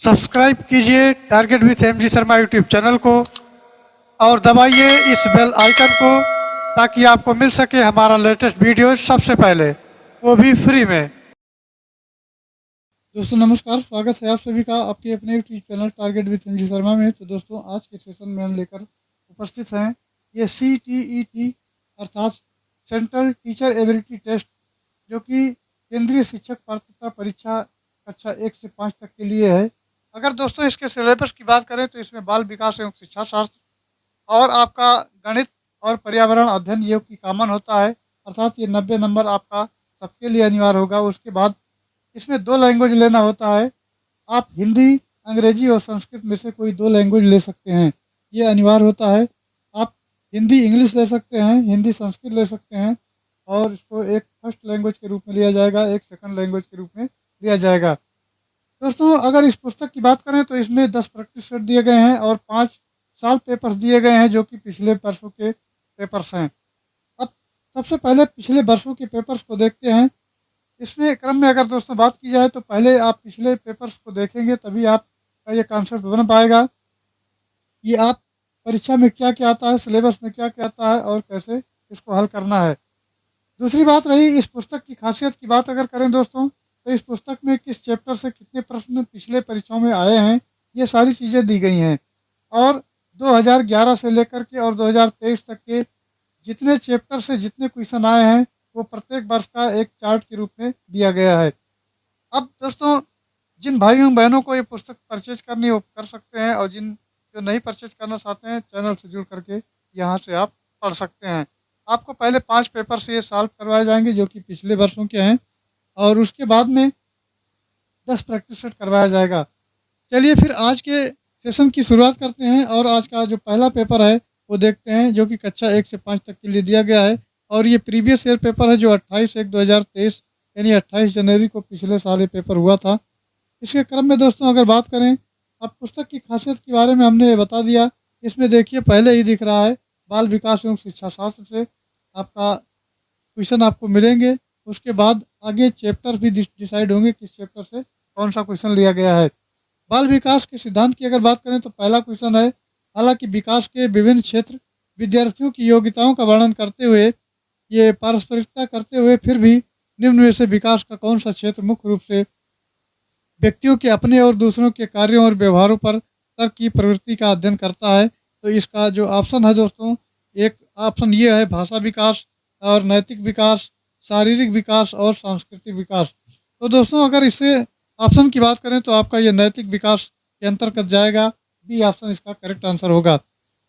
Subscribe कीजिए target with MG Sharma YouTube channel को और दबाइए इस बेल आइकन को ताकि आपको मिल सके हमारा लेटेस्ट वीडियो सबसे पहले, वो भी फ्री में। दोस्तों नमस्कार, स्वागत है आप सभी का आपके अपने YouTube channel target with MG Sharma में। तो दोस्तों आज के सेशन में हम लेकर उपस्थित हैं ये CTET अर्थात सेंट्रल टीचर एबिलिटी टेस्ट, जो कि केंद्रीय शिक्षक पात्रता परीक्षा कक्षा 1 से 5 तक के लिए है। अगर दोस्तों इसके सिलेबस की बात करें तो इसमें बाल विकास एवं शिक्षा शास्त्र और आपका गणित और पर्यावरण अध्ययन ये की कॉमन होता है, अर्थात ये 90 नंबर आपका सबके लिए अनिवार्य होगा। उसके बाद इसमें 2 लैंग्वेज लेना होता है। आप हिंदी, अंग्रेजी और संस्कृत में से कोई 2 लैंग्वेज ले सकते हैं, ये अनिवार्य होता है। आप हिंदी इंग्लिश ले सकते हैं, हिंदी संस्कृत ले सकते हैं और इसको एक फर्स्ट लैंग्वेज के रूप में लिया जाएगा, एक सेकंड लैंग्वेज के रूप में लिया जाएगा। दोस्तों अगर इस पुस्तक की बात करें तो इसमें 10 प्रैक्टिस सेट दिए गए हैं और 5 साल पेपर्स दिए गए हैं, जो कि पिछले वर्षों के पेपर्स हैं। अब सबसे पहले पिछले वर्षों के पेपर्स को देखते हैं। इसमें क्रम में अगर दोस्तों बात की जाए तो पहले आप पिछले पेपर्स को देखेंगे, तभी आपका ये कॉन्सेप्ट बन पाएगा कि आप परीक्षा में क्या क्या आता है, सिलेबस में क्या क्या आता है और कैसे इसको हल करना है। दूसरी बात रही इस पुस्तक की खासियत की बात अगर करें दोस्तों, तो इस पुस्तक में किस चैप्टर से कितने प्रश्न पिछले परीक्षाओं में आए हैं, ये सारी चीज़ें दी गई हैं। और 2011 से लेकर के और 2023 तक के जितने चैप्टर से जितने क्वेश्चन आए हैं वो प्रत्येक वर्ष का एक चार्ट के रूप में दिया गया है। अब दोस्तों जिन भाइयों बहनों को ये पुस्तक परचेज करनी वो कर सकते हैं, और जिन जो नहीं परचेज करना चाहते हैं चैनल से जुड़ करके यहाँ से आप पढ़ सकते हैं। आपको पहले 5 पेपर से ये सॉल्व करवाए जाएंगे जो कि पिछले वर्षों के हैं, और उसके बाद में 10 प्रैक्टिस सेट करवाया जाएगा। चलिए फिर आज के सेशन की शुरुआत करते हैं और आज का जो पहला पेपर है वो देखते हैं, जो कि कक्षा 1 से 5 तक के लिए दिया गया है। और ये प्रीवियस ईयर पेपर है जो 28/1/2023 यानी 28 जनवरी को पिछले साल ये पेपर हुआ था। इसके क्रम में दोस्तों अगर बात करें, अब पुस्तक की खासियत के बारे में हमने बता दिया। इसमें देखिए पहले ही दिख रहा है बाल विकास एवं शिक्षा शास्त्र से आपका क्वेश्चन आपको मिलेंगे। उसके बाद आगे चैप्टर भी डिसाइड होंगे किस चैप्टर से कौन सा क्वेश्चन लिया गया है। बाल विकास के सिद्धांत की अगर बात करें तो पहला क्वेश्चन है, हालांकि विकास के विभिन्न क्षेत्र विद्यार्थियों की योग्यताओं का वर्णन करते हुए ये पारस्परिकता करते हुए फिर भी निम्न में से विकास का कौन सा क्षेत्र मुख्य रूप से व्यक्तियों के अपने और दूसरों के कार्यों और व्यवहारों पर तर्क की प्रवृत्ति का अध्ययन करता है। तो इसका जो ऑप्शन है दोस्तों, एक ऑप्शन ये है भाषा विकास और नैतिक विकास, शारीरिक विकास और सांस्कृतिक विकास। तो दोस्तों अगर इससे ऑप्शन की बात करें तो आपका ये नैतिक विकास के अंतर्गत जाएगा, बी ऑप्शन इसका करेक्ट आंसर होगा।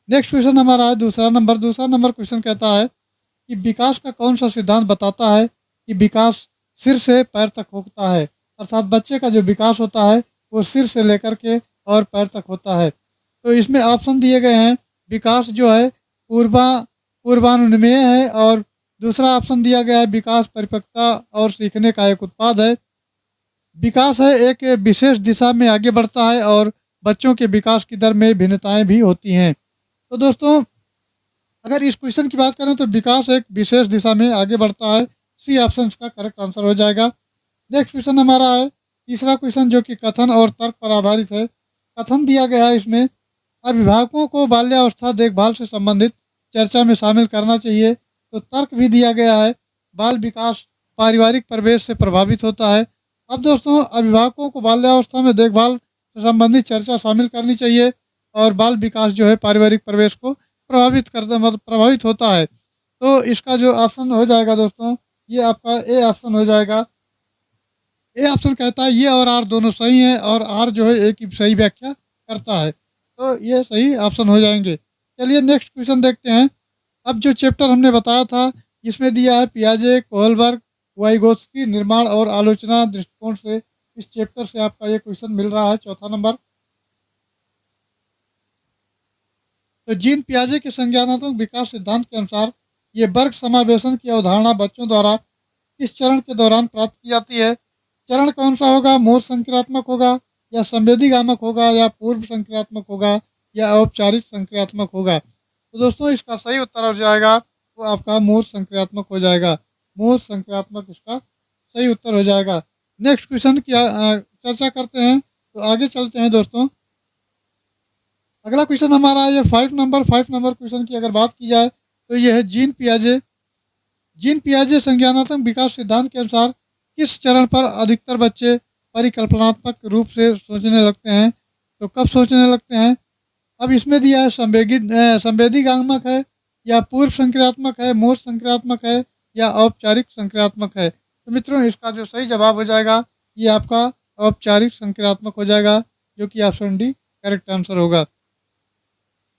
नेक्स्ट क्वेश्चन हमारा है दूसरा नंबर क्वेश्चन कहता है कि विकास का कौन सा सिद्धांत बताता है कि विकास सिर से पैर तक होता है, अर्थात बच्चे का जो विकास होता है वो सिर से लेकर के और पैर तक होता है। तो इसमें ऑप्शन दिए गए हैं, विकास जो है पूर्वानुमेय है, और दूसरा ऑप्शन दिया गया है विकास परिपक्वता और सीखने का एक उत्पाद है। विकास है एक विशेष दिशा में आगे बढ़ता है और बच्चों के विकास की दर में भिन्नताएं भी होती हैं। तो दोस्तों अगर इस क्वेश्चन की बात करें तो विकास एक विशेष दिशा में आगे बढ़ता है, सी ऑप्शन इसका करेक्ट आंसर हो जाएगा। नेक्स्ट क्वेश्चन हमारा है तीसरा क्वेश्चन, जो कि कथन और तर्क पर आधारित है। कथन दिया गया है इसमें, अभिभावकों को बाल्यावस्था देखभाल से संबंधित चर्चा में शामिल करना चाहिए। तो तर्क भी दिया गया है, बाल विकास पारिवारिक परिवेश से प्रभावित होता है। अब दोस्तों अभिभावकों को बाल्यावस्था में देखभाल से संबंधित चर्चा शामिल करनी चाहिए, और बाल विकास जो है पारिवारिक परिवेश को प्रभावित होता है। तो इसका जो ऑप्शन हो जाएगा दोस्तों, ये आपका ए ऑप्शन हो जाएगा। ए ऑप्शन कहता है ये और आर दोनों सही हैं, और आर जो है एक ही सही व्याख्या करता है, तो ये सही ऑप्शन हो जाएंगे। चलिए नेक्स्ट क्वेश्चन देखते हैं। अब जो चैप्टर हमने बताया था इसमें दिया है पियाजे, कोहलबर्ग, वाइगोत्स्की निर्माण और आलोचना दृष्टिकोण से, इस चैप्टर से आपका ये क्वेश्चन मिल रहा है चौथा नंबर। तो जीन पियाजे के संज्ञानात्मक विकास सिद्धांत के अनुसार ये वर्ग समावेशन की अवधारणा बच्चों द्वारा इस चरण के दौरान प्राप्त की जाती है। चरण कौन सा होगा, मूल संक्रियात्मक होगा या संवेदीगामक होगा या पूर्व संक्रियात्मक होगा या औपचारिक संक्रियात्मक होगा। तो दोस्तों इसका सही उत्तर हो जाएगा वो आपका मूल संक्रियात्मक हो जाएगा, मूल संक्रियात्मक इसका सही उत्तर हो जाएगा। नेक्स्ट क्वेश्चन की चर्चा करते हैं। तो आगे चलते हैं दोस्तों। अगला क्वेश्चन हमारा है ये 5 नंबर क्वेश्चन की अगर बात की जाए तो ये है जीन पियाजे संज्ञानात्मक विकास सिद्धांत के अनुसार किस चरण पर अधिकतर बच्चे परिकल्पनात्मक रूप से सोचने लगते हैं? तो कब सोचने लगते हैं? अब इसमें दिया है संवेदीगात्मक है, या पूर्व संक्रियात्मक है, मूर्त संक्रियात्मक है, या औपचारिक संक्रियात्मक है। तो मित्रों इसका जो सही जवाब हो जाएगा ये आपका औपचारिक संक्रियात्मक हो जाएगा, जो कि ऑप्शन डी करेक्ट आंसर होगा।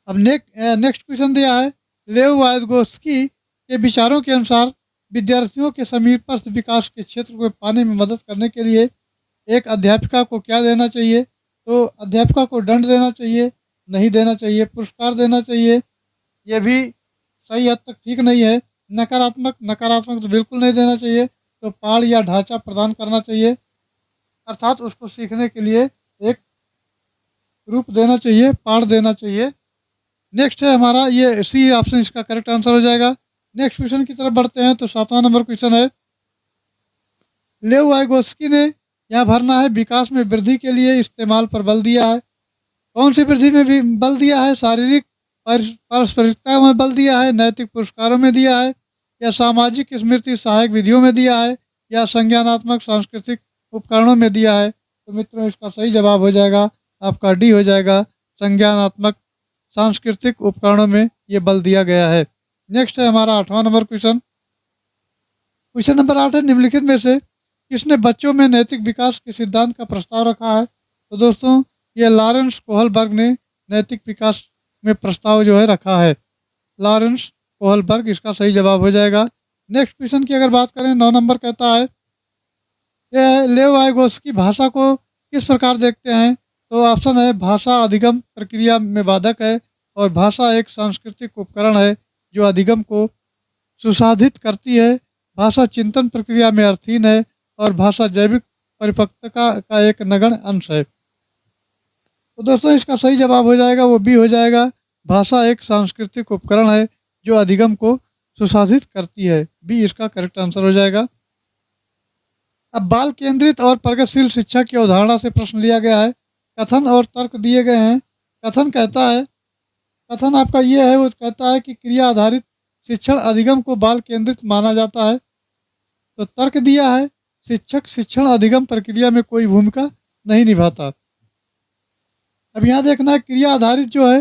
अब नेक्स्ट क्वेश्चन दिया है लेव वायगोस्की के विचारों के अनुसार विद्यार्थियों के समीपस्थ विकास के क्षेत्र को पाने में मदद करने के लिए एक अध्यापिका को क्या देना चाहिए? तो अध्यापिका को दंड देना चाहिए, नहीं देना चाहिए, पुरस्कार देना चाहिए, ये भी सही हद तक ठीक नहीं है। नकारात्मक तो बिल्कुल नहीं देना चाहिए। तो पाठ या ढांचा प्रदान करना चाहिए, अर्थात उसको सीखने के लिए एक रूप देना चाहिए, पाठ देना चाहिए। नेक्स्ट है हमारा ये सी ऑप्शन इसका करेक्ट आंसर हो जाएगा। नेक्स्ट क्वेश्चन की तरफ बढ़ते हैं। तो 7वां नंबर क्वेश्चन है लेव वायगोस्की ने यहाँ भरना है विकास में वृद्धि के लिए इस्तेमाल पर बल दिया है। कौन सी वृद्धि में भी बल दिया है? शारीरिक पारस्परिकता में बल दिया है, नैतिक पुरस्कारों में दिया है, या सामाजिक स्मृति सहायक विधियों में दिया है, या संज्ञानात्मक सांस्कृतिक उपकरणों में दिया है? तो मित्रों इसका सही जवाब हो जाएगा आपका डी हो जाएगा, संज्ञानात्मक सांस्कृतिक उपकरणों में ये बल दिया गया है। नेक्स्ट है हमारा 8वां नंबर क्वेश्चन नंबर 8 है निम्नलिखित में से किसने बच्चों में नैतिक विकास के सिद्धांत का प्रस्ताव रखा है? तो दोस्तों ये लॉरेंस कोहलबर्ग ने नैतिक विकास में प्रस्ताव जो है रखा है। लॉरेंस कोहलबर्ग इसका सही जवाब हो जाएगा। नेक्स्ट क्वेश्चन की अगर बात करें 9 नंबर कहता है यह लेव वायगोस्की भाषा को किस प्रकार देखते हैं? तो ऑप्शन है भाषा अधिगम प्रक्रिया में बाधक है, और भाषा एक सांस्कृतिक उपकरण है जो अधिगम को सुसाधित करती है, भाषा चिंतन प्रक्रिया में अर्थहीन है, और भाषा जैविक परिपक्वता का एक नगण्य अंश है। तो दोस्तों इसका सही जवाब हो जाएगा वो बी हो जाएगा, भाषा एक सांस्कृतिक उपकरण है जो अधिगम को सुसाधित करती है। बी इसका करेक्ट आंसर हो जाएगा। अब बाल केंद्रित और प्रगतिशील शिक्षा की अवधारणा से प्रश्न लिया गया है। कथन और तर्क दिए गए हैं। कथन आपका ये है, वो कहता है कि क्रिया आधारित शिक्षण अधिगम को बाल केंद्रित माना जाता है। तो तर्क दिया है शिक्षक शिक्षण अधिगम प्रक्रिया में कोई भूमिका नहीं निभाता। अब यहाँ देखना है क्रिया आधारित जो है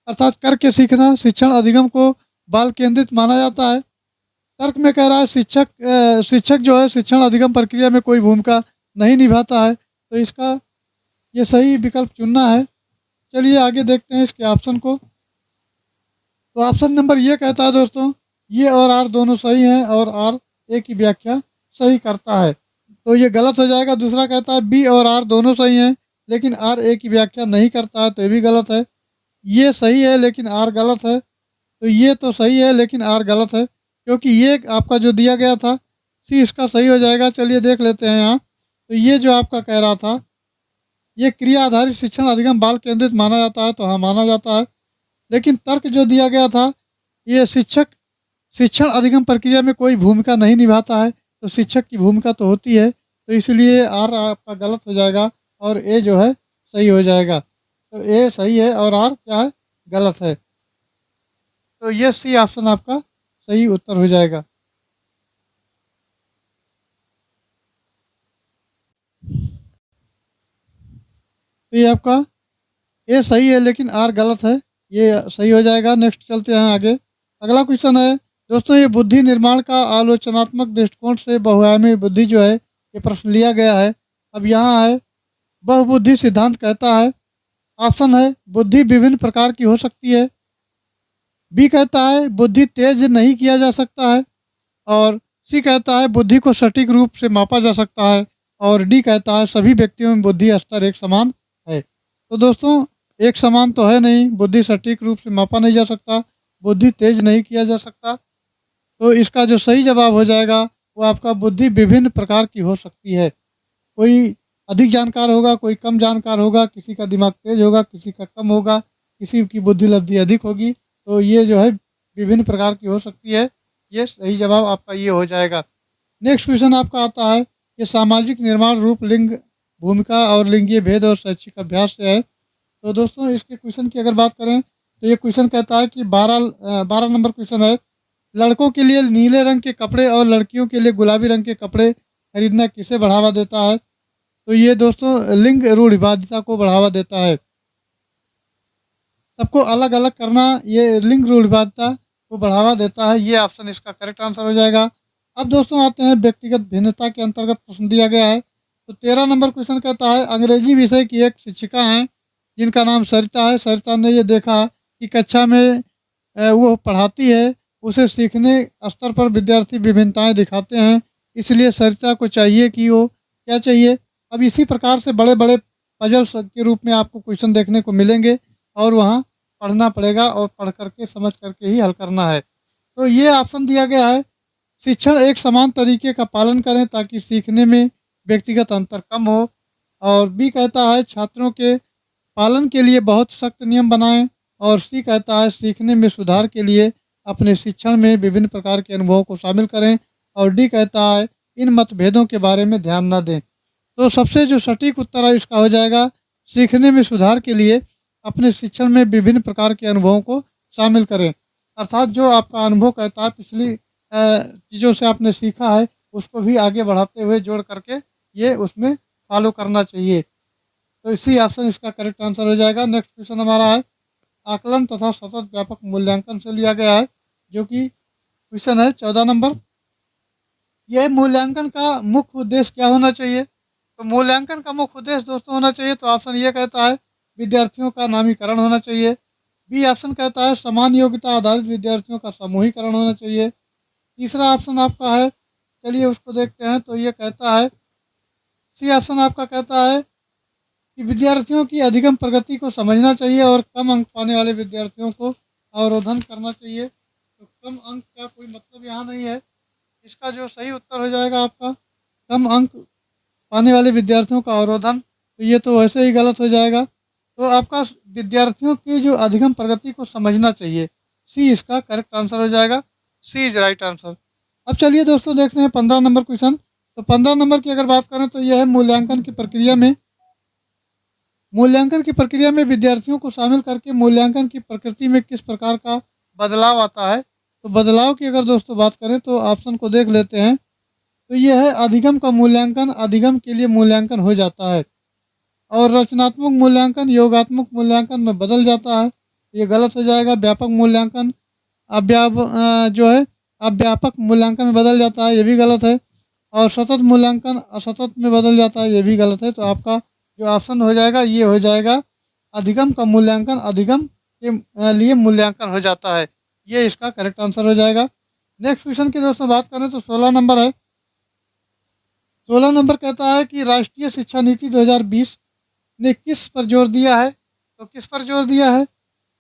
अर्थात करके सीखना शिक्षण अधिगम को बाल केंद्रित माना जाता है। तर्क में कह रहा है शिक्षक जो है शिक्षण अधिगम प्रक्रिया में कोई भूमिका नहीं निभाता है। तो इसका ये सही विकल्प चुनना है। चलिए आगे देखते हैं इसके ऑप्शन को। तो ऑप्शन नंबर ये कहता है दोस्तों ये और आर दोनों सही हैं और आर ए की व्याख्या सही करता है। तो ये गलत हो जाएगा। दूसरा कहता है बी और आर दोनों सही हैं लेकिन आर ए की व्याख्या नहीं करता है, तो ये भी गलत है। ये सही है लेकिन आर गलत है। तो ये तो सही है लेकिन आर गलत है, क्योंकि ये आपका जो दिया गया था सी इसका सही हो जाएगा। चलिए देख लेते हैं यहाँ। तो ये जो आपका कह रहा था ये क्रिया आधारित शिक्षण अधिगम बाल केंद्रित माना जाता है, तो हाँ माना जाता है। लेकिन तर्क जो दिया गया था ये शिक्षक शिक्षण अधिगम प्रक्रिया में कोई भूमिका नहीं निभाता है, तो शिक्षक की भूमिका तो होती है, तो इसलिए आर आपका गलत हो जाएगा और ए जो है सही हो जाएगा। तो ए सही है और आर क्या है गलत है। तो ये सी ऑप्शन आपका सही उत्तर हो जाएगा। तो ये आपका ए सही है लेकिन आर गलत है, ये सही हो जाएगा। नेक्स्ट चलते हैं आगे। अगला क्वेश्चन है दोस्तों ये बुद्धि निर्माण का आलोचनात्मक दृष्टिकोण से बहुआयामी बुद्धि जो है ये प्रश्न लिया गया है। अब यहाँ है बहुबुद्धि सिद्धांत कहता है। ऑप्शन है बुद्धि विभिन्न प्रकार की हो सकती है, बी कहता है बुद्धि तेज नहीं किया जा सकता है, और सी कहता है बुद्धि को सटीक रूप से मापा जा सकता है, और डी कहता है सभी व्यक्तियों में बुद्धि स्तर एक समान है। तो दोस्तों एक समान तो है नहीं, बुद्धि सटीक रूप से मापा नहीं जा सकता, बुद्धि तेज नहीं किया जा सकता। तो इसका जो सही जवाब हो जाएगा वो आपका बुद्धि विभिन्न प्रकार की हो सकती है। कोई अधिक जानकार होगा, कोई कम जानकार होगा, किसी का दिमाग तेज होगा, किसी का कम होगा, किसी की बुद्धि लब्धि अधिक होगी। तो ये जो है विभिन्न प्रकार की हो सकती है। ये सही जवाब आपका ये हो जाएगा। नेक्स्ट क्वेश्चन आपका आता है ये सामाजिक निर्माण रूप लिंग भूमिका और लिंगीय भेद और शैक्षिक अभ्यास से है। तो दोस्तों इसके क्वेश्चन की अगर बात करें तो ये क्वेश्चन कहता है कि 12 नंबर क्वेश्चन है, लड़कों के लिए नीले रंग के कपड़े और लड़कियों के लिए गुलाबी रंग के कपड़े खरीदना किसे बढ़ावा देता है? तो ये दोस्तों लिंग रूढ़िवादिता को बढ़ावा देता है। सबको अलग अलग करना ये लिंग रूढ़िवादिता को बढ़ावा देता है। ये ऑप्शन इसका करेक्ट आंसर हो जाएगा। अब दोस्तों आते हैं व्यक्तिगत भिन्नता के अंतर्गत प्रश्न दिया गया है। तो 13 नंबर क्वेश्चन कहता है, अंग्रेजी विषय की एक शिक्षिका हैं जिनका नाम सरिता है। सरिता ने ये देखा कि कक्षा में वो पढ़ाती है, उसे सीखने स्तर पर विद्यार्थी विभिन्नताएं दिखाते हैं, इसलिए सरिता को चाहिए कि वो क्या चाहिए। अब इसी प्रकार से बड़े बड़े पजल्स के रूप में आपको क्वेश्चन देखने को मिलेंगे और वहाँ पढ़ना पड़ेगा और पढ़ करके समझ करके ही हल करना है। तो ये ऑप्शन दिया गया है, शिक्षण एक समान तरीके का पालन करें ताकि सीखने में व्यक्तिगत अंतर कम हो। और बी कहता है छात्रों के पालन के लिए बहुत सख्त नियम बनाएं। और सी कहता है सीखने में सुधार के लिए अपने शिक्षण में विभिन्न प्रकार के अनुभवों को शामिल करें। और डी कहता है इन मतभेदों के बारे में ध्यान न दें। तो सबसे जो सटीक उत्तर है इसका हो जाएगा सीखने में सुधार के लिए अपने शिक्षण में विभिन्न प्रकार के अनुभवों को शामिल करें। अर्थात जो आपका अनुभव कहता है पिछली चीज़ों से आपने सीखा है उसको भी आगे बढ़ाते हुए जोड़ करके ये उसमें फॉलो करना चाहिए। तो इसी ऑप्शन इसका करेक्ट आंसर हो जाएगा। नेक्स्ट क्वेश्चन हमारा है आकलन तथा सतत व्यापक मूल्यांकन से लिया गया है, जो कि क्वेश्चन है 14 नंबर। यह मूल्यांकन का मुख्य उद्देश्य क्या होना चाहिए? तो मूल्यांकन का मुख्य उद्देश्य दोस्तों होना चाहिए, तो ऑप्शन ये कहता है विद्यार्थियों का नामीकरण होना चाहिए। बी ऑप्शन कहता है समान योग्यता आधारित विद्यार्थियों का समूहीकरण होना चाहिए। तीसरा ऑप्शन आपका है, चलिए उसको देखते हैं, तो ये कहता है सी ऑप्शन आपका कहता है कि विद्यार्थियों की अधिगम प्रगति को समझना चाहिए और कम अंक पाने वाले विद्यार्थियों को अवरोधन करना चाहिए। तो कम अंक का कोई मतलब यहाँ नहीं है। इसका जो सही उत्तर हो जाएगा आपका कम अंक पाने वाले विद्यार्थियों का अवरोधन, तो ये तो वैसे ही गलत हो जाएगा। तो आपका विद्यार्थियों की जो अधिगम प्रगति को समझना चाहिए, सी इसका करेक्ट आंसर हो जाएगा। सी इज राइट आंसर। अब चलिए दोस्तों देखते हैं 15 नंबर क्वेश्चन। तो 15 नंबर की अगर बात करें तो यह है मूल्यांकन की प्रक्रिया में विद्यार्थियों को शामिल करके मूल्यांकन की प्रकृति में किस प्रकार का बदलाव आता है। तो बदलाव की अगर दोस्तों बात करें तो ऑप्शन को देख लेते हैं। तो यह है अधिगम का मूल्यांकन अधिगम के लिए मूल्यांकन हो जाता है और रचनात्मक मूल्यांकन योगात्मक मूल्यांकन में बदल जाता है, ये गलत हो जाएगा। व्यापक मूल्यांकन व्यापक मूल्यांकन में बदल जाता है, ये भी गलत है। और सतत मूल्यांकन असतत में बदल जाता है, ये भी गलत है। तो आपका जो ऑप्शन हो जाएगा ये हो जाएगा अधिगम का मूल्यांकन अधिगम के लिए मूल्यांकन हो जाता है, ये इसका करेक्ट आंसर हो जाएगा। नेक्स्ट क्वेश्चन की दोस्तों बात करें तो 16 नंबर है। 16 नंबर कहता है कि राष्ट्रीय शिक्षा नीति 2020 ने किस पर जोर दिया है। तो किस पर जोर दिया है?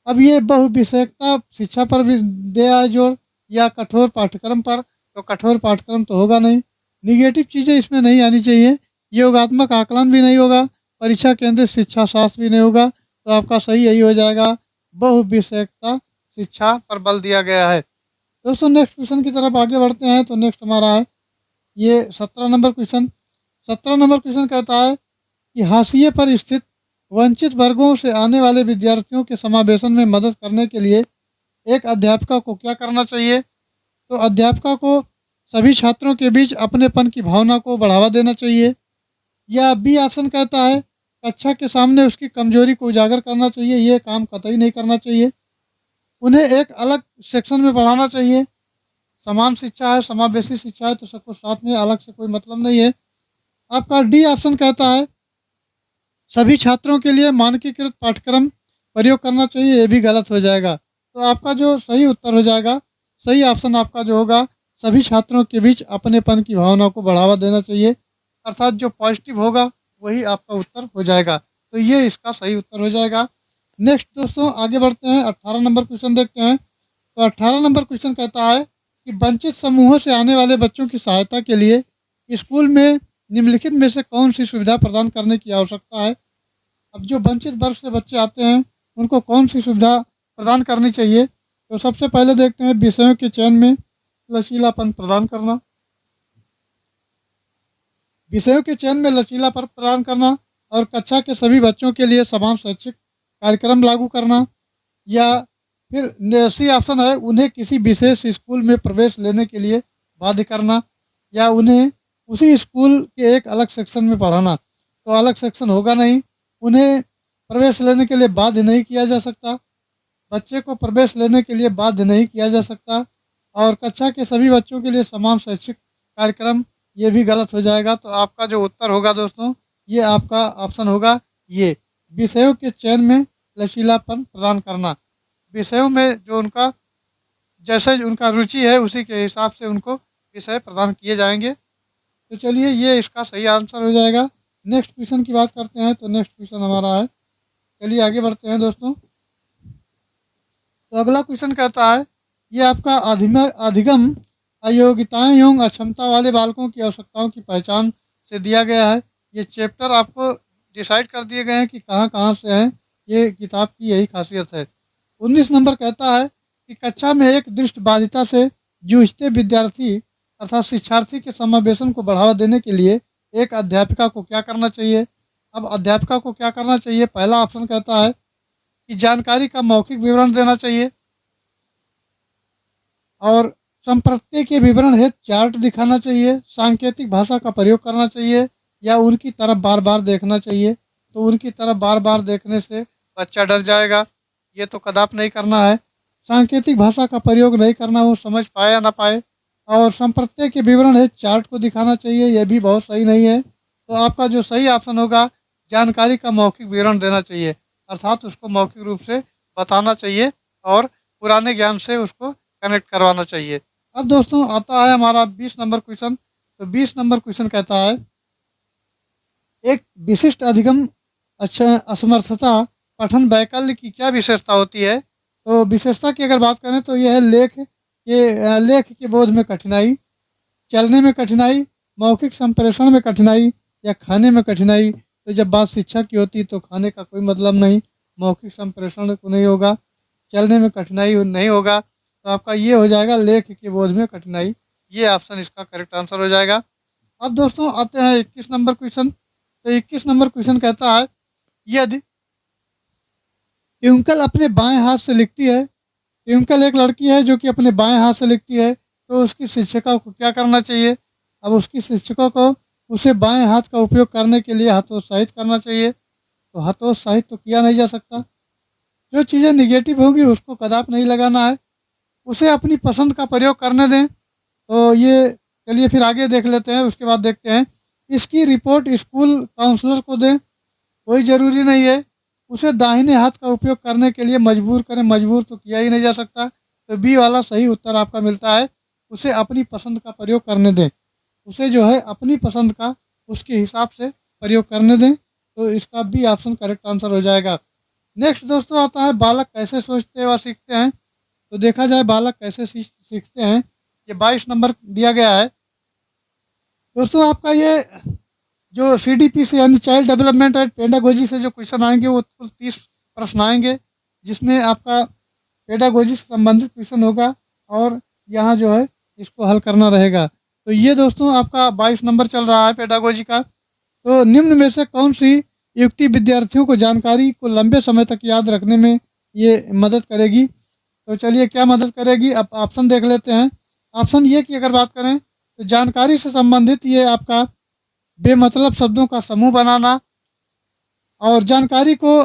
अब ये बहुविषयकता शिक्षा पर भी दिया है जोर या कठोर पाठ्यक्रम पर। तो कठोर पाठ्यक्रम तो होगा नहीं, निगेटिव चीज़ें इसमें नहीं आनी चाहिए, योगात्मक आकलन भी नहीं होगा, परीक्षा केंद्रित शिक्षा शास्त्र भी नहीं होगा। तो आपका सही यही हो जाएगा बहुविषयकता शिक्षा पर बल दिया गया है। दोस्तों नेक्स्ट क्वेश्चन की तरफ आगे बढ़ते हैं। तो नेक्स्ट हमारा है ये 17 नंबर क्वेश्चन। 17 नंबर क्वेश्चन कहता है कि हाशिए पर स्थित वंचित वर्गों से आने वाले विद्यार्थियों के समावेशन में मदद करने के लिए एक अध्यापिका को क्या करना चाहिए। तो अध्यापिका को सभी छात्रों के बीच अपनेपन की भावना को बढ़ावा देना चाहिए। या बी ऑप्शन कहता है कक्षा के सामने उसकी कमजोरी को उजागर करना चाहिए, ये काम कतई नहीं करना चाहिए। उन्हें एक अलग सेक्शन में पढ़ाना चाहिए। समान शिक्षा है समावेशी शिक्षा है तो सबको साथ में अलग से कोई मतलब नहीं है। आपका डी ऑप्शन कहता है सभी छात्रों के लिए मानकीकृत पाठ्यक्रम प्रयोग करना चाहिए, ये भी गलत हो जाएगा। तो आपका जो सही उत्तर हो जाएगा सही ऑप्शन आपका जो होगा सभी छात्रों के बीच अपनेपन की भावना को बढ़ावा देना चाहिए, अर्थात जो पॉजिटिव होगा वही आपका उत्तर हो जाएगा। तो ये इसका सही उत्तर हो जाएगा। नेक्स्ट दोस्तों आगे बढ़ते हैं, 18 नंबर क्वेश्चन देखते हैं। तो 18 नंबर क्वेश्चन कहता है कि वंचित समूहों से आने वाले बच्चों की सहायता के लिए स्कूल में निम्नलिखित में से कौन सी सुविधा प्रदान करने की आवश्यकता है। अब जो वंचित वर्ग से बच्चे आते हैं उनको कौन सी सुविधा प्रदान करनी चाहिए। तो सबसे पहले देखते हैं विषयों के चयन में लचीलापन प्रदान करना, विषयों के चयन में लचीलापन प्रदान करना और कक्षा के सभी बच्चों के लिए समान शैक्षिक कार्यक्रम लागू करना, या फिर सी ऑप्शन है उन्हें किसी विशेष स्कूल में प्रवेश लेने के लिए बाध्य करना, या उन्हें उसी स्कूल के एक अलग सेक्शन में पढ़ाना। तो अलग सेक्शन होगा नहीं, उन्हें प्रवेश लेने के लिए बाध्य नहीं किया जा सकता, बच्चे को प्रवेश लेने के लिए बाध्य नहीं किया जा सकता, और कक्षा के सभी बच्चों के लिए समान शैक्षिक कार्यक्रम, ये भी गलत हो जाएगा। तो आपका जो उत्तर होगा दोस्तों, ये आपका ऑप्शन होगा ये, विषयों के चयन में लचीलापन प्रदान करना। विषयों में जो उनका जैसे उनका रुचि है उसी के हिसाब से उनको विषय प्रदान किए जाएंगे। तो चलिए ये इसका सही आंसर हो जाएगा। नेक्स्ट क्वेश्चन की बात करते हैं। तो नेक्स्ट क्वेश्चन हमारा है, चलिए आगे बढ़ते हैं दोस्तों। तो अगला क्वेश्चन कहता है, ये आपका अधिगम अयोग्यताएं एवं अक्षमता वाले बालकों की आवश्यकताओं की पहचान से दिया गया है। ये चैप्टर आपको डिसाइड कर दिए गए हैं कि कहाँ कहाँ से हैं, ये किताब की यही खासियत है। 19 नंबर कहता है कि कक्षा में एक दृष्टिबाधिता से जूझते विद्यार्थी अर्थात शिक्षार्थी के समावेशन को बढ़ावा देने के लिए एक अध्यापिका को क्या करना चाहिए। अब अध्यापिका को क्या करना चाहिए, पहला ऑप्शन कहता है कि जानकारी का मौखिक विवरण देना चाहिए और संप्रत्यय के विवरण हेतु चार्ट दिखाना चाहिए, सांकेतिक भाषा का प्रयोग करना चाहिए, या उनकी तरफ बार बार देखना चाहिए। तो उनकी तरफ बार बार देखने से बच्चा डर जाएगा, ये तो कदाप नहीं करना है। सांकेतिक भाषा का प्रयोग नहीं करना, वो समझ पाए या ना पाए। और संप्रत्यय के विवरण है चार्ट को दिखाना चाहिए, यह भी बहुत सही नहीं है। तो आपका जो सही ऑप्शन होगा, जानकारी का मौखिक विवरण देना चाहिए, अर्थात उसको मौखिक रूप से बताना चाहिए और पुराने ज्ञान से उसको कनेक्ट करवाना चाहिए। अब दोस्तों आता है हमारा 20 नंबर क्वेश्चन। तो 20 नंबर क्वेश्चन कहता है, एक विशिष्ट अधिगम असमर्थता पठन वैकल्य की क्या विशेषता होती है। तो विशेषता की अगर बात करें तो यह है लेख के बोध में कठिनाई, चलने में कठिनाई, मौखिक संप्रेषण में कठिनाई, या खाने में कठिनाई। तो जब बात शिक्षा की होती तो खाने का कोई मतलब नहीं, मौखिक संप्रेषण को नहीं होगा, चलने में कठिनाई नहीं होगा। तो आपका ये हो जाएगा लेख के बोध में कठिनाई, ये ऑप्शन इसका करेक्ट आंसर हो जाएगा। अब दोस्तों आते हैं 21 नंबर क्वेश्चन। तो 21 नंबर क्वेश्चन कहता है, यदि ट्विंकल अपने बाएं हाथ से लिखती है, ट्विंकल एक लड़की है जो कि अपने बाएं हाथ से लिखती है, तो उसकी शिक्षिका को क्या करना चाहिए। अब उसकी शिक्षिका को उसे बाएं हाथ का उपयोग करने के लिए हतोत्साहित करना चाहिए। तो हतोत्साहित तो किया नहीं जा सकता, जो चीज़ें निगेटिव होंगी उसको कदाप नहीं लगाना है, उसे अपनी पसंद का प्रयोग करने दें। तो ये चलिए फिर आगे देख लेते हैं, उसके बाद देखते हैं। इसकी रिपोर्ट स्कूल काउंसलर को दें, कोई ज़रूरी नहीं है। उसे दाहिने हाथ का उपयोग करने के लिए मजबूर करें, मजबूर तो किया ही नहीं जा सकता। तो बी वाला सही उत्तर आपका मिलता है, उसे अपनी पसंद का प्रयोग करने दें, उसे जो है अपनी पसंद का उसके हिसाब से प्रयोग करने दें। तो इसका बी ऑप्शन करेक्ट आंसर हो जाएगा। नेक्स्ट दोस्तों आता है, बालक कैसे सोचते व सीखते हैं। तो देखा जाए बालक कैसे सीखते हैं, ये 22 नंबर दिया गया है। दोस्तों आपका ये जो CDP से यानी चाइल्ड डेवलपमेंट एंड पेडागोजी से जो क्वेश्चन आएंगे वो कुल 30 प्रश्न आएंगे, जिसमें आपका पेडागोजी से संबंधित क्वेश्चन होगा और यहाँ जो है इसको हल करना रहेगा। तो ये दोस्तों आपका 22 नंबर चल रहा है पेडागोजी का। तो निम्न में से कौन सी युक्ति विद्यार्थियों को जानकारी को लंबे समय तक याद रखने में ये मदद करेगी। तो चलिए क्या मदद करेगी, अब ऑप्शन देख लेते हैं। ऑप्शन ये की अगर बात करें तो जानकारी से संबंधित ये आपका बेमतलब शब्दों का समूह बनाना, और जानकारी को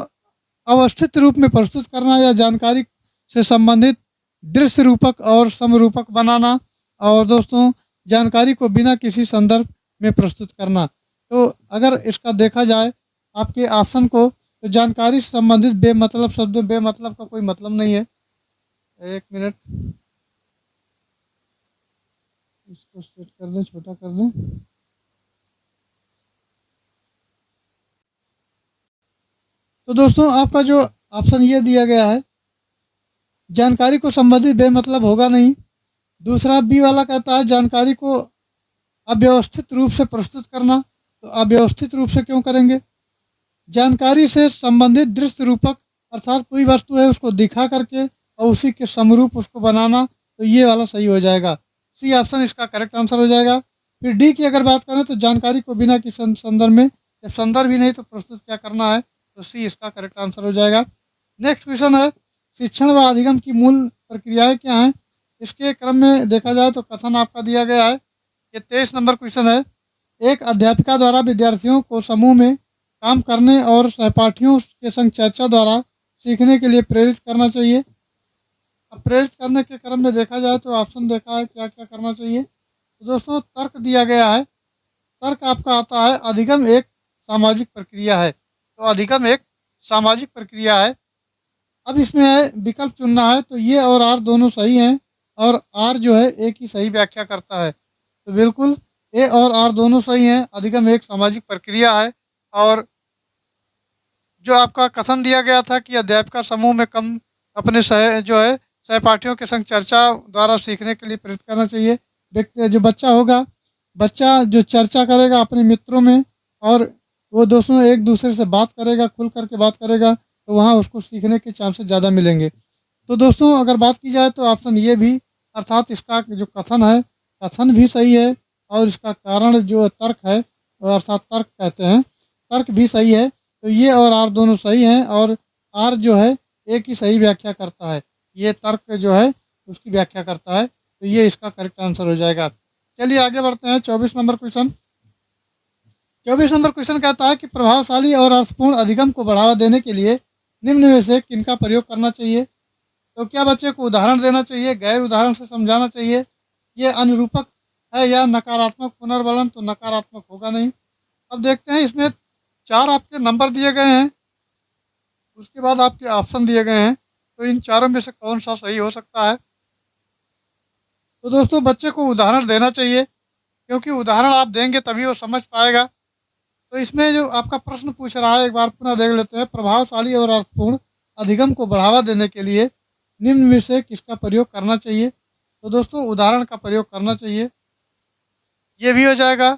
अवस्थित रूप में प्रस्तुत करना, या जानकारी से संबंधित दृश्य रूपक और समरूपक बनाना, और दोस्तों जानकारी को बिना किसी संदर्भ में प्रस्तुत करना। तो अगर इसका देखा जाए आपके ऑप्शन को, तो जानकारी से संबंधित बेमतलब शब्दों, बेमतलब का कोई मतलब नहीं है। एक मिनट, इसको सेट कर दें, छोटा कर दें। तो दोस्तों आपका जो ऑप्शन ये दिया गया है, जानकारी को संबंधित बेमतलब होगा नहीं। दूसरा बी वाला कहता है जानकारी को अव्यवस्थित रूप से प्रस्तुत करना। तो अव्यवस्थित रूप से क्यों करेंगे। जानकारी से संबंधित दृश्य रूपक अर्थात कोई वस्तु है उसको दिखा करके और उसी के समरूप उसको बनाना। तो ये वाला सही हो जाएगा, सी ऑप्शन इसका करेक्ट आंसर हो जाएगा। फिर डी की अगर बात करें तो जानकारी को बिना किसी संदर्भ में, जब संदर्भ ही नहीं तो प्रस्तुत क्या करना है, तो सी इसका करेक्ट आंसर हो जाएगा। नेक्स्ट क्वेश्चन है शिक्षण व अधिगम की मूल प्रक्रियाएं क्या हैं। इसके क्रम में देखा जाए तो कथन आपका दिया गया है। ये 23 नंबर क्वेश्चन है। एक अध्यापिका द्वारा विद्यार्थियों को समूह में काम करने और सहपाठियों के संग चर्चा द्वारा सीखने के लिए प्रेरित करना चाहिए। अब प्रेरित करने के क्रम में देखा जाए तो ऑप्शन देखा है क्या क्या करना चाहिए। तो दोस्तों तर्क दिया गया है। तर्क आपका आता है अधिगम एक सामाजिक प्रक्रिया है। तो अधिगम एक सामाजिक प्रक्रिया है। अब इसमें है विकल्प चुनना है, तो ये और आर दोनों सही हैं और आर जो है एक ही सही व्याख्या करता है। तो बिल्कुल ए और आर दोनों सही हैं। अधिगम एक सामाजिक प्रक्रिया है। और जो आपका कथन दिया गया था कि अध्यापिका समूह में कम अपने जो है सहपाठियों के संग चर्चा द्वारा सीखने के लिए प्रेरित करना चाहिए। व्यक्ति जो बच्चा होगा, बच्चा जो चर्चा करेगा अपने मित्रों में और वो दोस्तों एक दूसरे से बात करेगा, खुल करके बात करेगा, तो वहाँ उसको सीखने के चांसेस ज़्यादा मिलेंगे। तो दोस्तों अगर बात की जाए तो ऑप्शन ये भी, अर्थात इसका जो कथन है, कथन भी सही है और इसका कारण जो तर्क है, अर्थात तर्क कहते हैं, तर्क भी सही है। तो ये और आर दोनों सही हैं और आर जो है एक ही सही व्याख्या करता है। ये तर्क जो है उसकी व्याख्या करता है। तो ये इसका करेक्ट आंसर हो जाएगा। चलिए आगे बढ़ते हैं। 24 नंबर क्वेश्चन। 24 नंबर क्वेश्चन कहता है कि प्रभावशाली और अर्थपूर्ण अधिगम को बढ़ावा देने के लिए निम्न में से किनका प्रयोग करना चाहिए। तो क्या बच्चे को उदाहरण देना चाहिए, गैर उदाहरण से समझाना चाहिए, ये अनुरूपक है या नकारात्मक पुनर्वलन, तो नकारात्मक होगा नहीं। अब देखते हैं इसमें 4 आपके नंबर दिए गए हैं, उसके बाद आपके ऑप्शन दिए गए हैं। तो इन चारों में से कौन सा सही हो सकता है। तो दोस्तों बच्चे को उदाहरण देना चाहिए, क्योंकि उदाहरण आप देंगे तभी वो समझ पाएगा। तो इसमें जो आपका प्रश्न पूछ रहा है एक बार पुनः देख लेते हैं। प्रभावशाली और अर्थपूर्ण अधिगम को बढ़ावा देने के लिए निम्न में से किसका प्रयोग करना चाहिए। तो दोस्तों उदाहरण का प्रयोग करना चाहिए, ये भी हो जाएगा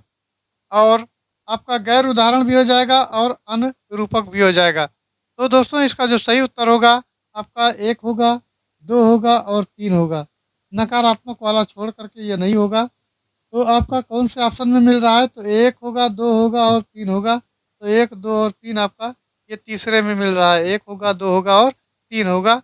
और आपका गैर उदाहरण भी हो जाएगा और अनुरूपक भी हो जाएगा। तो दोस्तों इसका जो सही उत्तर होगा आपका 1 होगा, 2 होगा और 3 होगा। नकारात्मक वाला छोड़ करके ये नहीं होगा। तो आपका कौन से ऑप्शन में मिल रहा है, तो 1 होगा, 2 होगा और 3 होगा। तो 1, 2 और 3 आपका ये तीसरे में मिल रहा है। 1 होगा, 2 होगा और 3 होगा।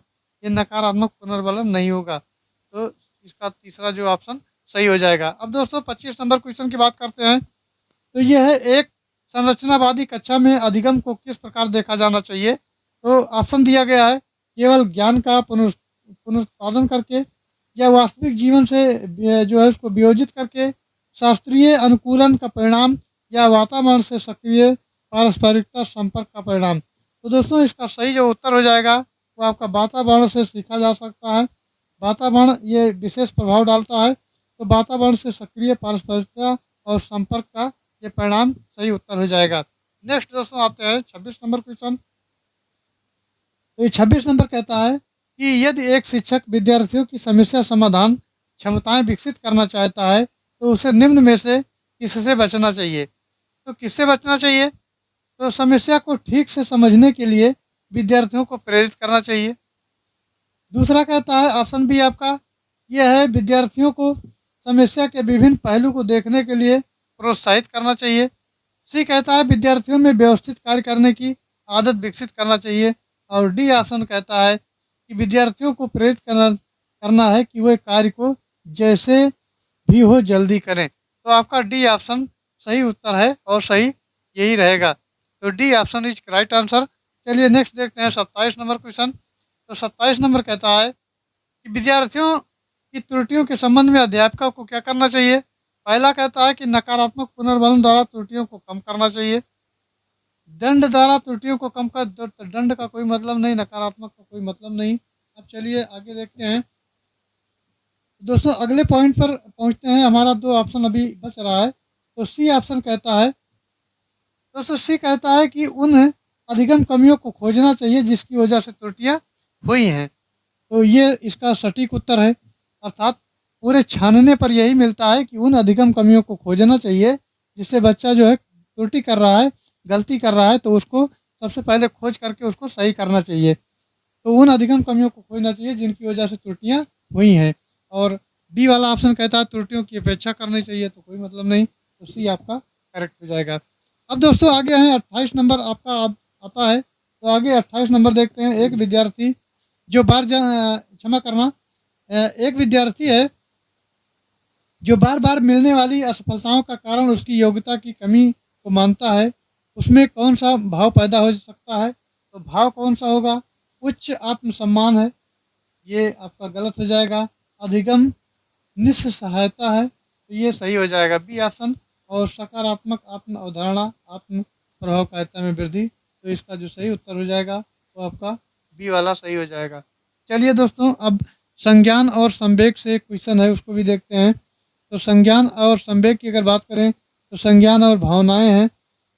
ये नकारात्मक पुनर्वलन नहीं होगा। तो इसका तीसरा जो ऑप्शन सही हो जाएगा। अब दोस्तों 25 नंबर क्वेश्चन की बात करते हैं। तो यह है एक संरचनावादी कक्षा में अधिगम को किस प्रकार देखा जाना चाहिए। तो ऑप्शन दिया गया है केवल ज्ञान का पुनरुत्पादन करके, या वास्तविक जीवन से जो है उसको वियोजित करके, शास्त्रीय अनुकूलन का परिणाम, या वातावरण से सक्रिय पारस्परिकता संपर्क का परिणाम। तो दोस्तों इसका सही जो उत्तर हो जाएगा वो आपका वातावरण से सीखा जा सकता है। वातावरण ये विशेष प्रभाव डालता है। तो वातावरण से सक्रिय पारस्परिकता और संपर्क का ये परिणाम सही उत्तर हो जाएगा। नेक्स्ट दोस्तों आते हैं 26 नंबर क्वेश्चन। तो ये 26 नंबर कहता है कि यदि एक शिक्षक विद्यार्थियों की समस्या समाधान क्षमताएं विकसित करना चाहता है तो उसे निम्न में से किससे बचना चाहिए। तो किससे बचना चाहिए, तो समस्या को ठीक से समझने के लिए विद्यार्थियों को प्रेरित करना चाहिए। दूसरा कहता है ऑप्शन बी आपका यह है विद्यार्थियों को समस्या के विभिन्न पहलू को देखने के लिए प्रोत्साहित करना चाहिए। सी कहता है विद्यार्थियों में व्यवस्थित कार्य करने की आदत विकसित करना चाहिए। और डी ऑप्शन कहता है कि विद्यार्थियों को प्रेरित करना है कि वे कार्य को जैसे भी हो जल्दी करें। तो आपका डी ऑप्शन सही उत्तर है और सही यही रहेगा। तो D option is right answer. चलिए नेक्स्ट देखते हैं 27 नंबर क्वेश्चन। तो 27 नंबर कहता है कि विद्यार्थियों की त्रुटियों के संबंध में अध्यापकों को क्या करना चाहिए। पहला कहता है कि नकारात्मक पुनर्वलन द्वारा त्रुटियों को कम करना चाहिए। दंड द्वारा त्रुटियों को कम कर, दंड का कोई मतलब नहीं, नकारात्मक का कोई मतलब नहीं। अब चलिए आगे देखते हैं। दोस्तों अगले पॉइंट पर पहुंचते हैं। हमारा 2 ऑप्शन अभी बच रहा है। तो सी ऑप्शन कहता है, दोस्तों सी कहता है कि उन अधिगम कमियों को खोजना चाहिए जिसकी वजह से त्रुटियां हुई हैं। तो ये इसका सटीक उत्तर है। अर्थात पूरे छानने पर यही मिलता है कि उन अधिगम कमियों को खोजना चाहिए जिससे बच्चा जो है त्रुटि कर रहा है, गलती कर रहा है, तो उसको सबसे पहले खोज करके उसको सही करना चाहिए। तो उन अधिगम कमियों को खोजना चाहिए जिनकी वजह से त्रुटियां हुई हैं। और डी वाला ऑप्शन कहता है त्रुटियों की अपेक्षा करनी चाहिए, तो कोई मतलब नहीं, तो सी आपका करेक्ट हो जाएगा। अब दोस्तों आगे हैं 28 नंबर आपका आता है। तो आगे 28 नंबर देखते हैं। एक विद्यार्थी जो क्षमा करना, एक विद्यार्थी है जो बार बार मिलने वाली असफलताओं का कारण उसकी योग्यता की कमी को मानता है, उसमें कौन सा भाव पैदा हो सकता है? तो भाव कौन सा होगा? उच्च आत्मसम्मान है, ये आपका गलत हो जाएगा। अधिगम निस्सहायता है, तो ये सही हो जाएगा, बी ऑप्शन। और सकारात्मक आत्म अवधारणा, आत्म प्रभावकारिता में वृद्धि, तो इसका जो सही उत्तर हो जाएगा वो आपका बी वाला सही हो जाएगा। चलिए दोस्तों, अब संज्ञान और संवेग से एक क्वेश्चन है, उसको भी देखते हैं। तो संज्ञान और संवेग की अगर बात करें तो संज्ञान और भावनाएं हैं।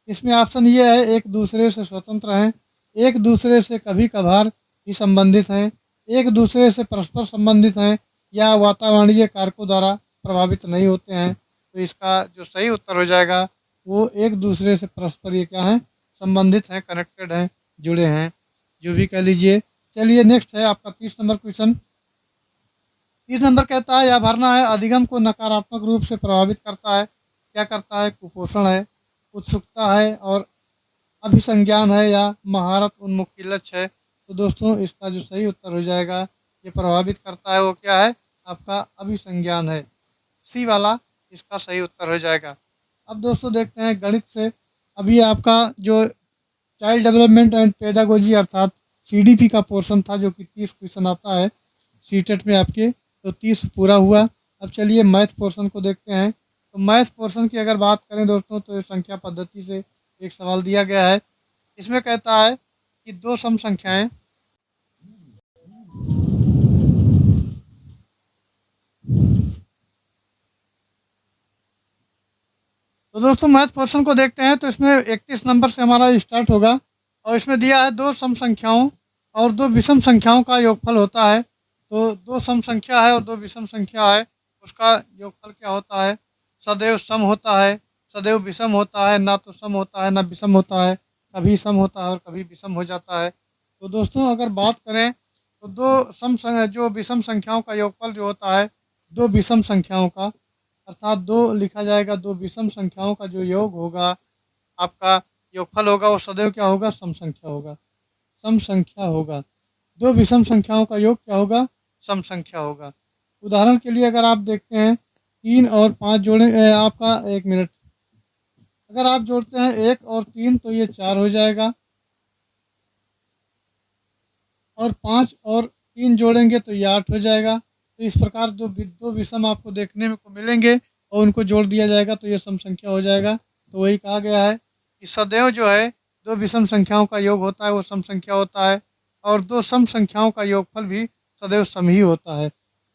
इसमें ऑप्शन ये है, एक दूसरे से स्वतंत्र हैं, एक दूसरे से कभी कभार ही संबंधित हैं, एक दूसरे से परस्पर संबंधित हैं, या वातावरणीय कारकों द्वारा प्रभावित नहीं होते हैं। तो इसका जो सही उत्तर हो जाएगा वो एक दूसरे से परस्पर ये क्या है, संबंधित हैं, कनेक्टेड हैं, जुड़े हैं, जो भी कह लीजिए। चलिए नेक्स्ट है आपका 30 नंबर क्वेश्चन। 30 नंबर कहता है, यह भरना है अधिगम को नकारात्मक रूप से प्रभावित करता है। क्या करता है? कुपोषण है, उत्सुकता है, और अभिसंज्ञान है, या महारत उन्मुखी लक्ष्य है। तो दोस्तों इसका जो सही उत्तर हो जाएगा, ये प्रभावित करता है वो क्या है, आपका अभिसंज्ञान है, सी वाला इसका सही उत्तर हो जाएगा। अब दोस्तों देखते हैं गणित से। अभी आपका जो चाइल्ड डेवलपमेंट एंड पेडागोजी अर्थात सीडीपी का पोर्शन था, जो कि 30 क्वेश्चन आता है सीटेट में आपके, तो 30 पूरा हुआ। अब चलिए मैथ पोर्शन को देखते हैं। तो मैथ पोर्शन की अगर बात करें दोस्तों, तो संख्या पद्धति से एक सवाल दिया गया है। इसमें कहता है कि दो सम संख्याएं तो दोस्तों मैथ पोर्शन को देखते हैं। तो इसमें 31 नंबर से हमारा स्टार्ट होगा, और इसमें दिया है दो सम संख्याओं और दो विषम संख्याओं का योगफल होता है। तो दो सम संख्या है और दो विषम संख्या है, उसका योगफल क्या होता है? सदैव सम होता है, सदैव विषम होता है, ना तो सम होता है ना विषम होता है, कभी सम होता है और कभी विषम हो जाता है। तो दोस्तों अगर बात करें तो जो विषम संख्याओं का योगफल जो होता है दो विषम संख्याओं का, अर्थात दो लिखा जाएगा, दो विषम संख्याओं का जो योग होगा, आपका योगफल होगा, वो सदैव क्या होगा? सम संख्या होगा, सम संख्या होगा। दो विषम संख्याओं का योग क्या होगा? सम संख्या होगा। उदाहरण के लिए अगर आप देखते हैं 3 और 5 जोड़े, आपका 1 मिनट, अगर आप जोड़ते हैं 1 और 3 तो ये 4 हो जाएगा, और 5 और 3 जोड़ेंगे तो ये 8 हो जाएगा। तो इस प्रकार दो विषम आपको देखने में को मिलेंगे और उनको जोड़ दिया जाएगा तो ये सम संख्या हो जाएगा। तो वही कहा गया है कि सदैव जो है दो विषम संख्याओं का योग होता है वो सम संख्या होता है, और दो सम संख्याओं का योगफल भी सदैव सम ही होता है।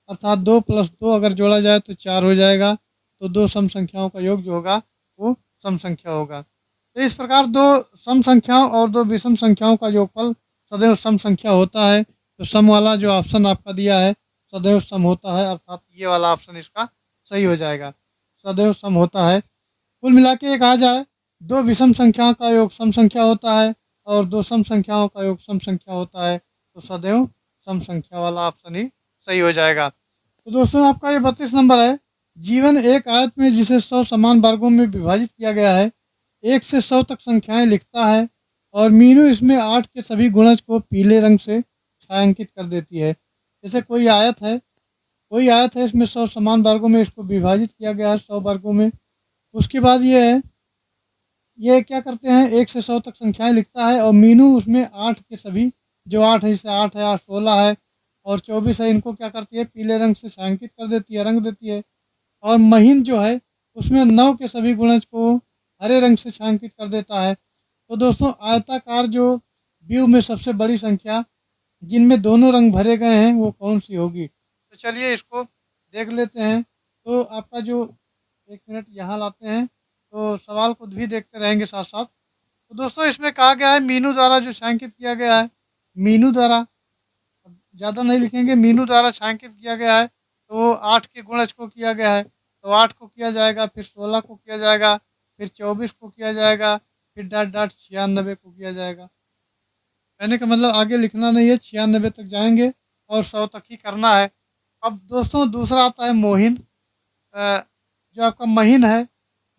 अर्थात 2 + 2 अगर जोड़ा जाए तो 4 हो जाएगा, तो दो सम संख्याओं का योग जो होगा वो सम संख्या होगा। तो इस प्रकार दो सम संख्याओं और दो विषम संख्याओं का योगफल सदैव सम संख्या होता है। तो सम वाला जो ऑप्शन आपका दिया है सदैव सम होता है, अर्थात ये वाला ऑप्शन इसका सही हो जाएगा, सदैव सम होता है। कुल मिला के कहा जाए दो विषम संख्याओं का योग सम संख्या होता है और दो सम संख्याओं का योग सम संख्या होता है, तो सदैव सम संख्या वाला ऑप्शन ही सही हो जाएगा। तो दोस्तों आपका ये 32 नंबर है। जीवन एक आयत में जिसे 100 समान वर्गों में विभाजित किया गया है, 1 से 100 तक संख्याएं लिखता है, और मीनू इसमें 8 के सभी गुणज को पीले रंग से छायांकित कर देती है। जैसे कोई आयत है इसमें 100 समान वर्गों में इसको विभाजित किया गया है 100 वर्गों में। उसके बाद ये क्या करते हैं, 1 से 100 तक संख्याएं लिखता है, और मीनू उसमें 8 के सभी, जो 8 है, जैसे 8 है, 8 16 है और 24 है, इनको क्या करती है? पीले रंग से छायांकित कर देती है, रंग देती है। और महीन जो है उसमें 9 के सभी गुणज को हरे रंग से छायांकित कर देता है। तो दोस्तों आयताकार जो व्यू में सबसे बड़ी संख्या जिनमें दोनों रंग भरे गए हैं वो कौन सी होगी? तो चलिए इसको देख लेते हैं। तो आपका जो 1 मिनट यहाँ लाते हैं, तो सवाल को भी देखते रहेंगे साथ साथ। तो दोस्तों इसमें कहा गया है मीनू द्वारा जो छायांकित किया गया है, मीनू द्वारा, ज़्यादा नहीं लिखेंगे, मीनू द्वारा छायांकित किया गया है, तो 8 के गुणज को किया गया है, तो 8 को किया जाएगा, फिर 16 को किया जाएगा, फिर 24 को किया जाएगा, फिर डॉट डॉट 96 को किया जाएगा। कहने का मतलब आगे लिखना नहीं है, 96 तक जाएंगे और 100 तक ही करना है। अब दोस्तों दूसरा आता है मोहिन। जो आपका महीन है,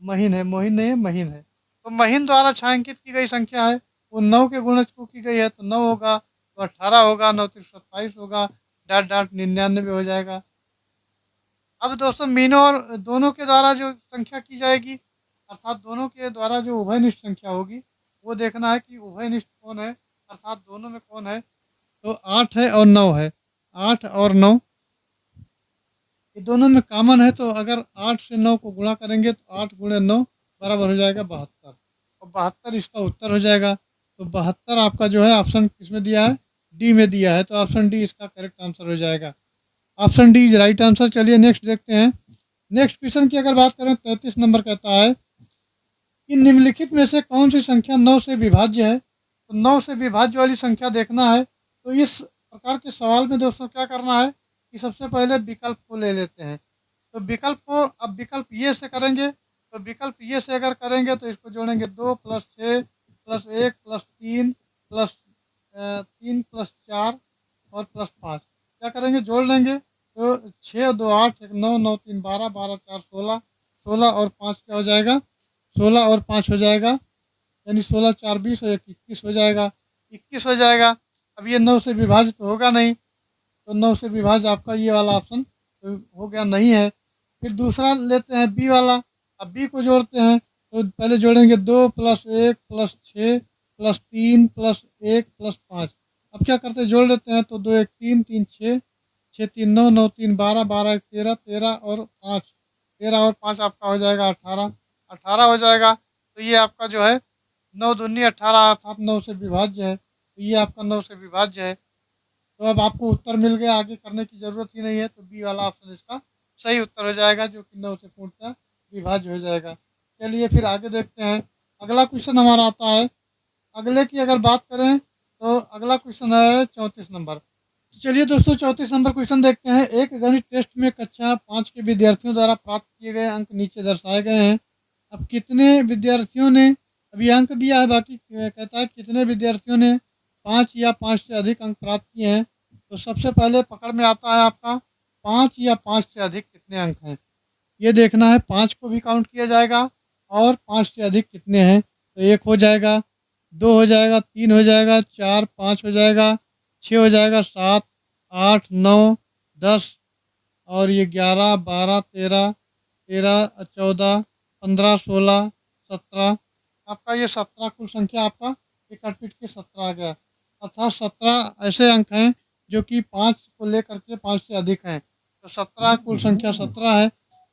महीन है, मोहिन नहीं है, महीन है। तो महीन द्वारा छायांकित की गई संख्या है, वो 9 के गुणज को की गई है, तो 9 होगा, तो 18 होगा, 9 3 27 होगा, डाट डाट 99 हो जाएगा। अब दोस्तों मीनों और दोनों के द्वारा जो संख्या की जाएगी, अर्थात दोनों के द्वारा जो उभयनिष्ठ संख्या होगी, वो देखना है कि उभयनिष्ठ कौन है, अर्थात दोनों में कौन है। तो 8 है और 9 है, 8 और 9 ये दोनों में कॉमन है। तो अगर 8 से 9 को गुणा करेंगे तो 8 गुणे 9 बराबर हो जाएगा 72, और 72 इसका उत्तर हो जाएगा। तो 72 आपका जो है ऑप्शन किसमें दिया है, डी में दिया है, तो ऑप्शन डी इसका करेक्ट आंसर हो जाएगा। Option D is right answer. चलिए नेक्स्ट देखते हैं। नेक्स्ट क्वेश्चन की अगर बात करें, 33 नंबर कहता है कि निम्नलिखित में से कौन सी संख्या 9 से विभाज्य है। तो 9 से विभाज्य वाली संख्या देखना है। तो इस प्रकार के सवाल में दोस्तों क्या करना है कि सबसे पहले विकल्प को ले लेते हैं। तो विकल्प को अब विकल्प ये से करेंगे, तो विकल्प ये से अगर करेंगे तो इसको जोड़ेंगे 2 + 6 + 1 + 3 + 3 + 4 और +5 क्या करेंगे, जोड़ लेंगे। तो 6 2 8 1 9 9 3 12 12 4 16 16 और 5 क्या हो जाएगा, 16 और 5 हो जाएगा, यानी 16 4 20 और 1 21 हो जाएगा, 21 हो जाएगा। अब ये 9 से विभाजित तो होगा नहीं, तो 9 से विभाज्य आपका ये वाला ऑप्शन तो हो गया, नहीं है। फिर दूसरा लेते हैं बी वाला। अब बी को जोड़ते हैं, तो पहले जोड़ेंगे 2 + 1 + 6 + 3 + 1 + 5। अब क्या करते हैं, जोड़ लेते हैं। तो 2 1 3 3 6 6 3 9 9 3 12 12 1 13 13 और 5 13 और 5 आपका हो जाएगा 18 18 हो जाएगा। तो ये आपका जो है 9 दूनी 18 अर्थात 9 से विभाज्य है। तो ये आपका 9 से विभाज्य है। तो अब आपको उत्तर मिल गया, आगे करने की ज़रूरत ही नहीं है। तो बी वाला ऑप्शन इसका सही उत्तर हो जाएगा, जो कि 9 से पूर्णतः विभाज्य हो जाएगा। चलिए फिर आगे देखते हैं। अगला क्वेश्चन हमारा आता है, अगले की अगर बात करें तो अगला क्वेश्चन है 34 नंबर। तो चलिए दोस्तों 34 नंबर क्वेश्चन देखते हैं। एक गणित टेस्ट में कक्षा 5 के विद्यार्थियों द्वारा प्राप्त किए गए अंक नीचे दर्शाए गए हैं। अब कितने विद्यार्थियों ने अभी अंक दिया है, बाकी कहता है कितने विद्यार्थियों ने 5 या 5 से अधिक अंक प्राप्त किए हैं। तो सबसे पहले पकड़ में आता है आपका 5 या 5 से अधिक कितने अंक हैं, ये देखना है। 5 को भी काउंट किया जाएगा और 5 से अधिक कितने हैं। तो 1 हो जाएगा, 2 हो जाएगा, 3 हो जाएगा, 4 5 हो जाएगा, 6 हो जाएगा, 7 8 9 10 और ये 11 12 13 13 14 15 16 17 आपका ये 17 कुल संख्या आपका एक कटपीट के 17 आ गया। अर्थात 17 ऐसे अंक हैं जो कि 5 को लेकर के 5 से अधिक हैं। तो 17 कुल संख्या 17 है।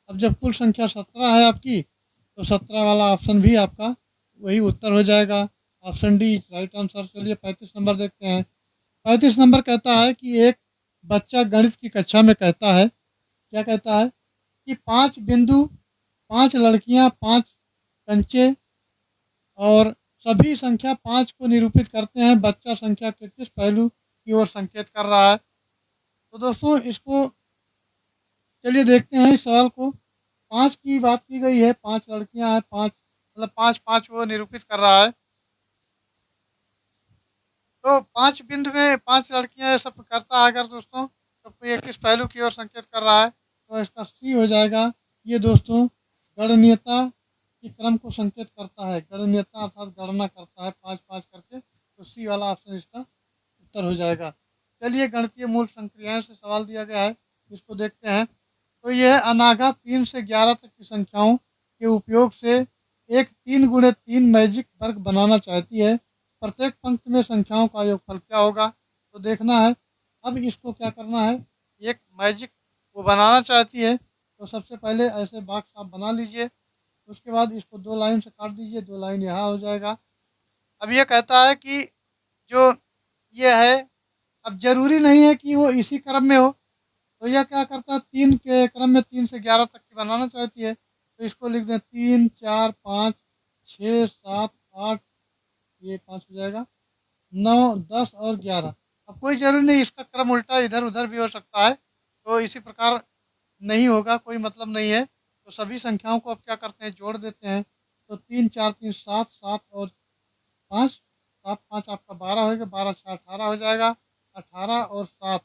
अब जब कुल संख्या 17 है आपकी, तो 17 वाला ऑप्शन भी आपका वही उत्तर हो जाएगा। Option D right answer. चलिए 35 नंबर देखते हैं। 35 नंबर कहता है कि एक बच्चा गणित की कक्षा में कहता है, क्या कहता है कि 5 बिंदु, 5 लड़कियां, 5 कंचे और सभी संख्या 5 को निरूपित करते हैं। बच्चा संख्या के किस पहलू की ओर संकेत कर रहा है। तो दोस्तों इसको चलिए देखते हैं इस सवाल को। 5 की बात की गई है, 5 लड़कियां हैं, 5 मतलब 5 5 वो निरूपित कर रहा है। तो 5 बिंदु में 5 लड़कियां ये सब करता है अगर दोस्तों, तो ये किस पहलू की ओर संकेत कर रहा है। तो इसका सी हो जाएगा। ये दोस्तों गणनीयता के क्रम को संकेत करता है। गणनीयता अर्थात गणना करता है 5 5 करके। तो सी वाला ऑप्शन इसका उत्तर हो जाएगा। चलिए गणितीय मूल संक्रियाएं से सवाल दिया गया है, इसको देखते हैं। तो यह अनाघा 3 से 11 तक की संख्याओं के उपयोग से एक 3 गुणे 3 मैजिक वर्ग बनाना चाहती है। प्रत्येक पंक्ति में संख्याओं का योगफल क्या होगा। तो देखना है। अब इसको क्या करना है, एक मैजिक वो बनाना चाहती है। तो सबसे पहले ऐसे बॉक्स आप बना लीजिए, उसके बाद इसको 2 लाइन से काट दीजिए, 2 लाइन यहाँ हो जाएगा। अब ये कहता है कि जो ये है, अब जरूरी नहीं है कि वो इसी क्रम में हो। तो यह क्या करता है, 3 के क्रम में 3 से 11 तक की बनाना चाहती है। तो इसको लिख दें 3 4 5 6 7 8, ये 5 हो जाएगा, 9 10 और 11। अब कोई जरूरी नहीं, इसका क्रम उल्टा इधर उधर भी हो सकता है। तो इसी प्रकार नहीं होगा, कोई मतलब नहीं है। तो सभी संख्याओं को अब क्या करते हैं, जोड़ देते हैं। तो 3 4 3 7 7 और 5 7 5 आपका 12 होगा, 12 6 18 हो जाएगा, 18 और 7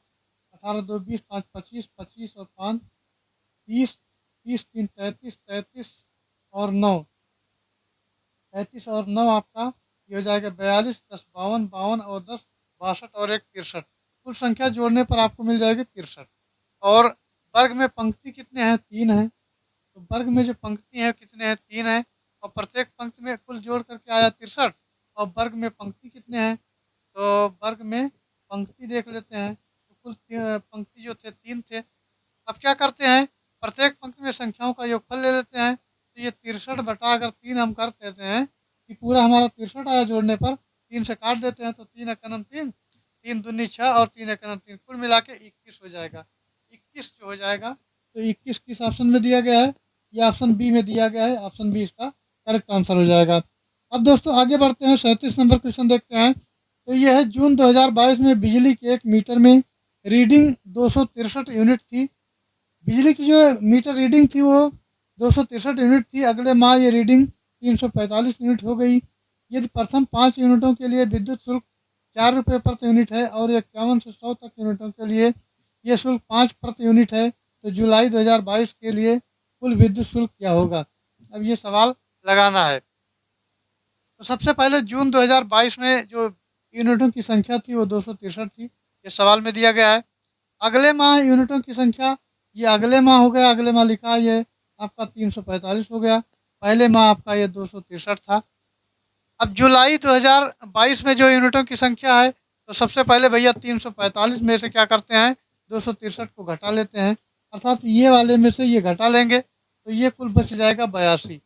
18 2 20, 5 25, 25 और 5 30, 30 3 33, 33 और 9, 33 और 9 आपका ये हो जाएगा 42, 10 52, 52 और 10 62 और 1 63। कुल संख्या जोड़ने पर आपको मिल जाएगी 63। और वर्ग में पंक्ति कितने हैं? 3 है। तो वर्ग में जो पंक्ति है कितने हैं? 3 है। और प्रत्येक पंक्ति में कुल जोड़ करके आया 63। और वर्ग में पंक्ति कितने हैं? तो वर्ग में पंक्ति देख लेते हैं, तो कुल पंक्ति जो थे 3 थे। अब क्या करते हैं, प्रत्येक पंक्ति में संख्याओं का योगफल ले लेते हैं। तो ये 63 बटा अगर 3 हम कर देते हैं कि पूरा हमारा 63 आया, जोड़ने पर 3 से काट देते हैं तो 3 एकनम 3, 3 दूनी 6 और 3 एकनम 3, कुल मिला के 21 हो जाएगा। 21 जो हो जाएगा, तो 21 किस ऑप्शन में दिया गया है? ये ऑप्शन बी में दिया गया है। ऑप्शन बी इसका करेक्ट आंसर हो जाएगा। अब दोस्तों आगे बढ़ते हैं, 37 नंबर क्वेश्चन देखते हैं। तो ये है, जून 2022 में बिजली के 1 मीटर में रीडिंग 263 यूनिट थी। बिजली की जो मीटर रीडिंग थी वो 263 यूनिट थी। अगले माह ये रीडिंग 345 यूनिट हो गई। यदि प्रथम 5 यूनिटों के लिए विद्युत शुल्क 4 रुपये प्रति यूनिट है और 51 से 100 तक यूनिटों के लिए ये शुल्क 5 प्रति यूनिट है, तो जुलाई 2022 के लिए कुल विद्युत शुल्क क्या होगा? अब ये सवाल लगाना है। तो सबसे पहले जून 2022 में जो यूनिटों की संख्या थी वो 263 थी, ये सवाल में दिया गया है। अगले माह यूनिटों की संख्या, ये अगले माह हो गया, अगले माह लिखा है ये आपका 345 हो गया। पहले माह आपका ये 263 था। अब जुलाई 2022 में जो यूनिटों की संख्या है, तो सबसे पहले भैया 345 में से क्या करते हैं, 263 को घटा लेते हैं, अर्थात ये वाले में से ये घटा लेंगे, तो ये कुल बच जाएगा 82।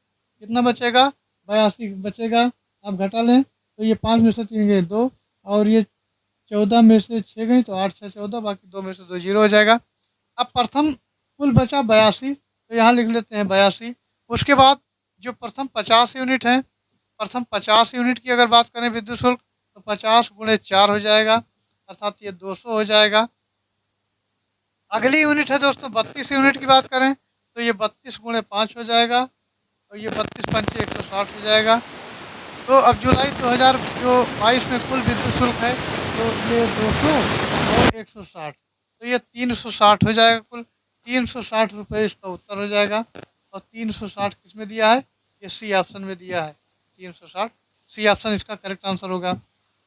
कितना बचेगा? 82 बचेगा। आप घटा लें तो ये 5 में से 3 गए 2, और ये 14 में से 6 गई तो 8 6 14, बाकी 2 में से 2 जीरो हो जाएगा। अब प्रथम कुल बचा 82, तो यहाँ लिख लेते हैं 82। उसके बाद जो प्रथम 50 यूनिट हैं, प्रथम 50 यूनिट की अगर बात करें विद्युत शुल्क, तो 50 गुणे 4 हो जाएगा, अर्थात ये 200 हो जाएगा। अगली यूनिट है दोस्तों 32 यूनिट की बात करें, तो ये 32 गुणे 5 हो जाएगा, और ये 32 पंचे 160 हो जाएगा। तो अब जुलाई 2022 में कुल विद्युत शुल्क है, तो ये 200 और 160, तो ये 360 हो जाएगा। कुल 360 रुपये इसका उत्तर हो जाएगा। और 360 किस में दिया है? ये सी ऑप्शन में दिया है, 360 सी ऑप्शन इसका करेक्ट आंसर होगा।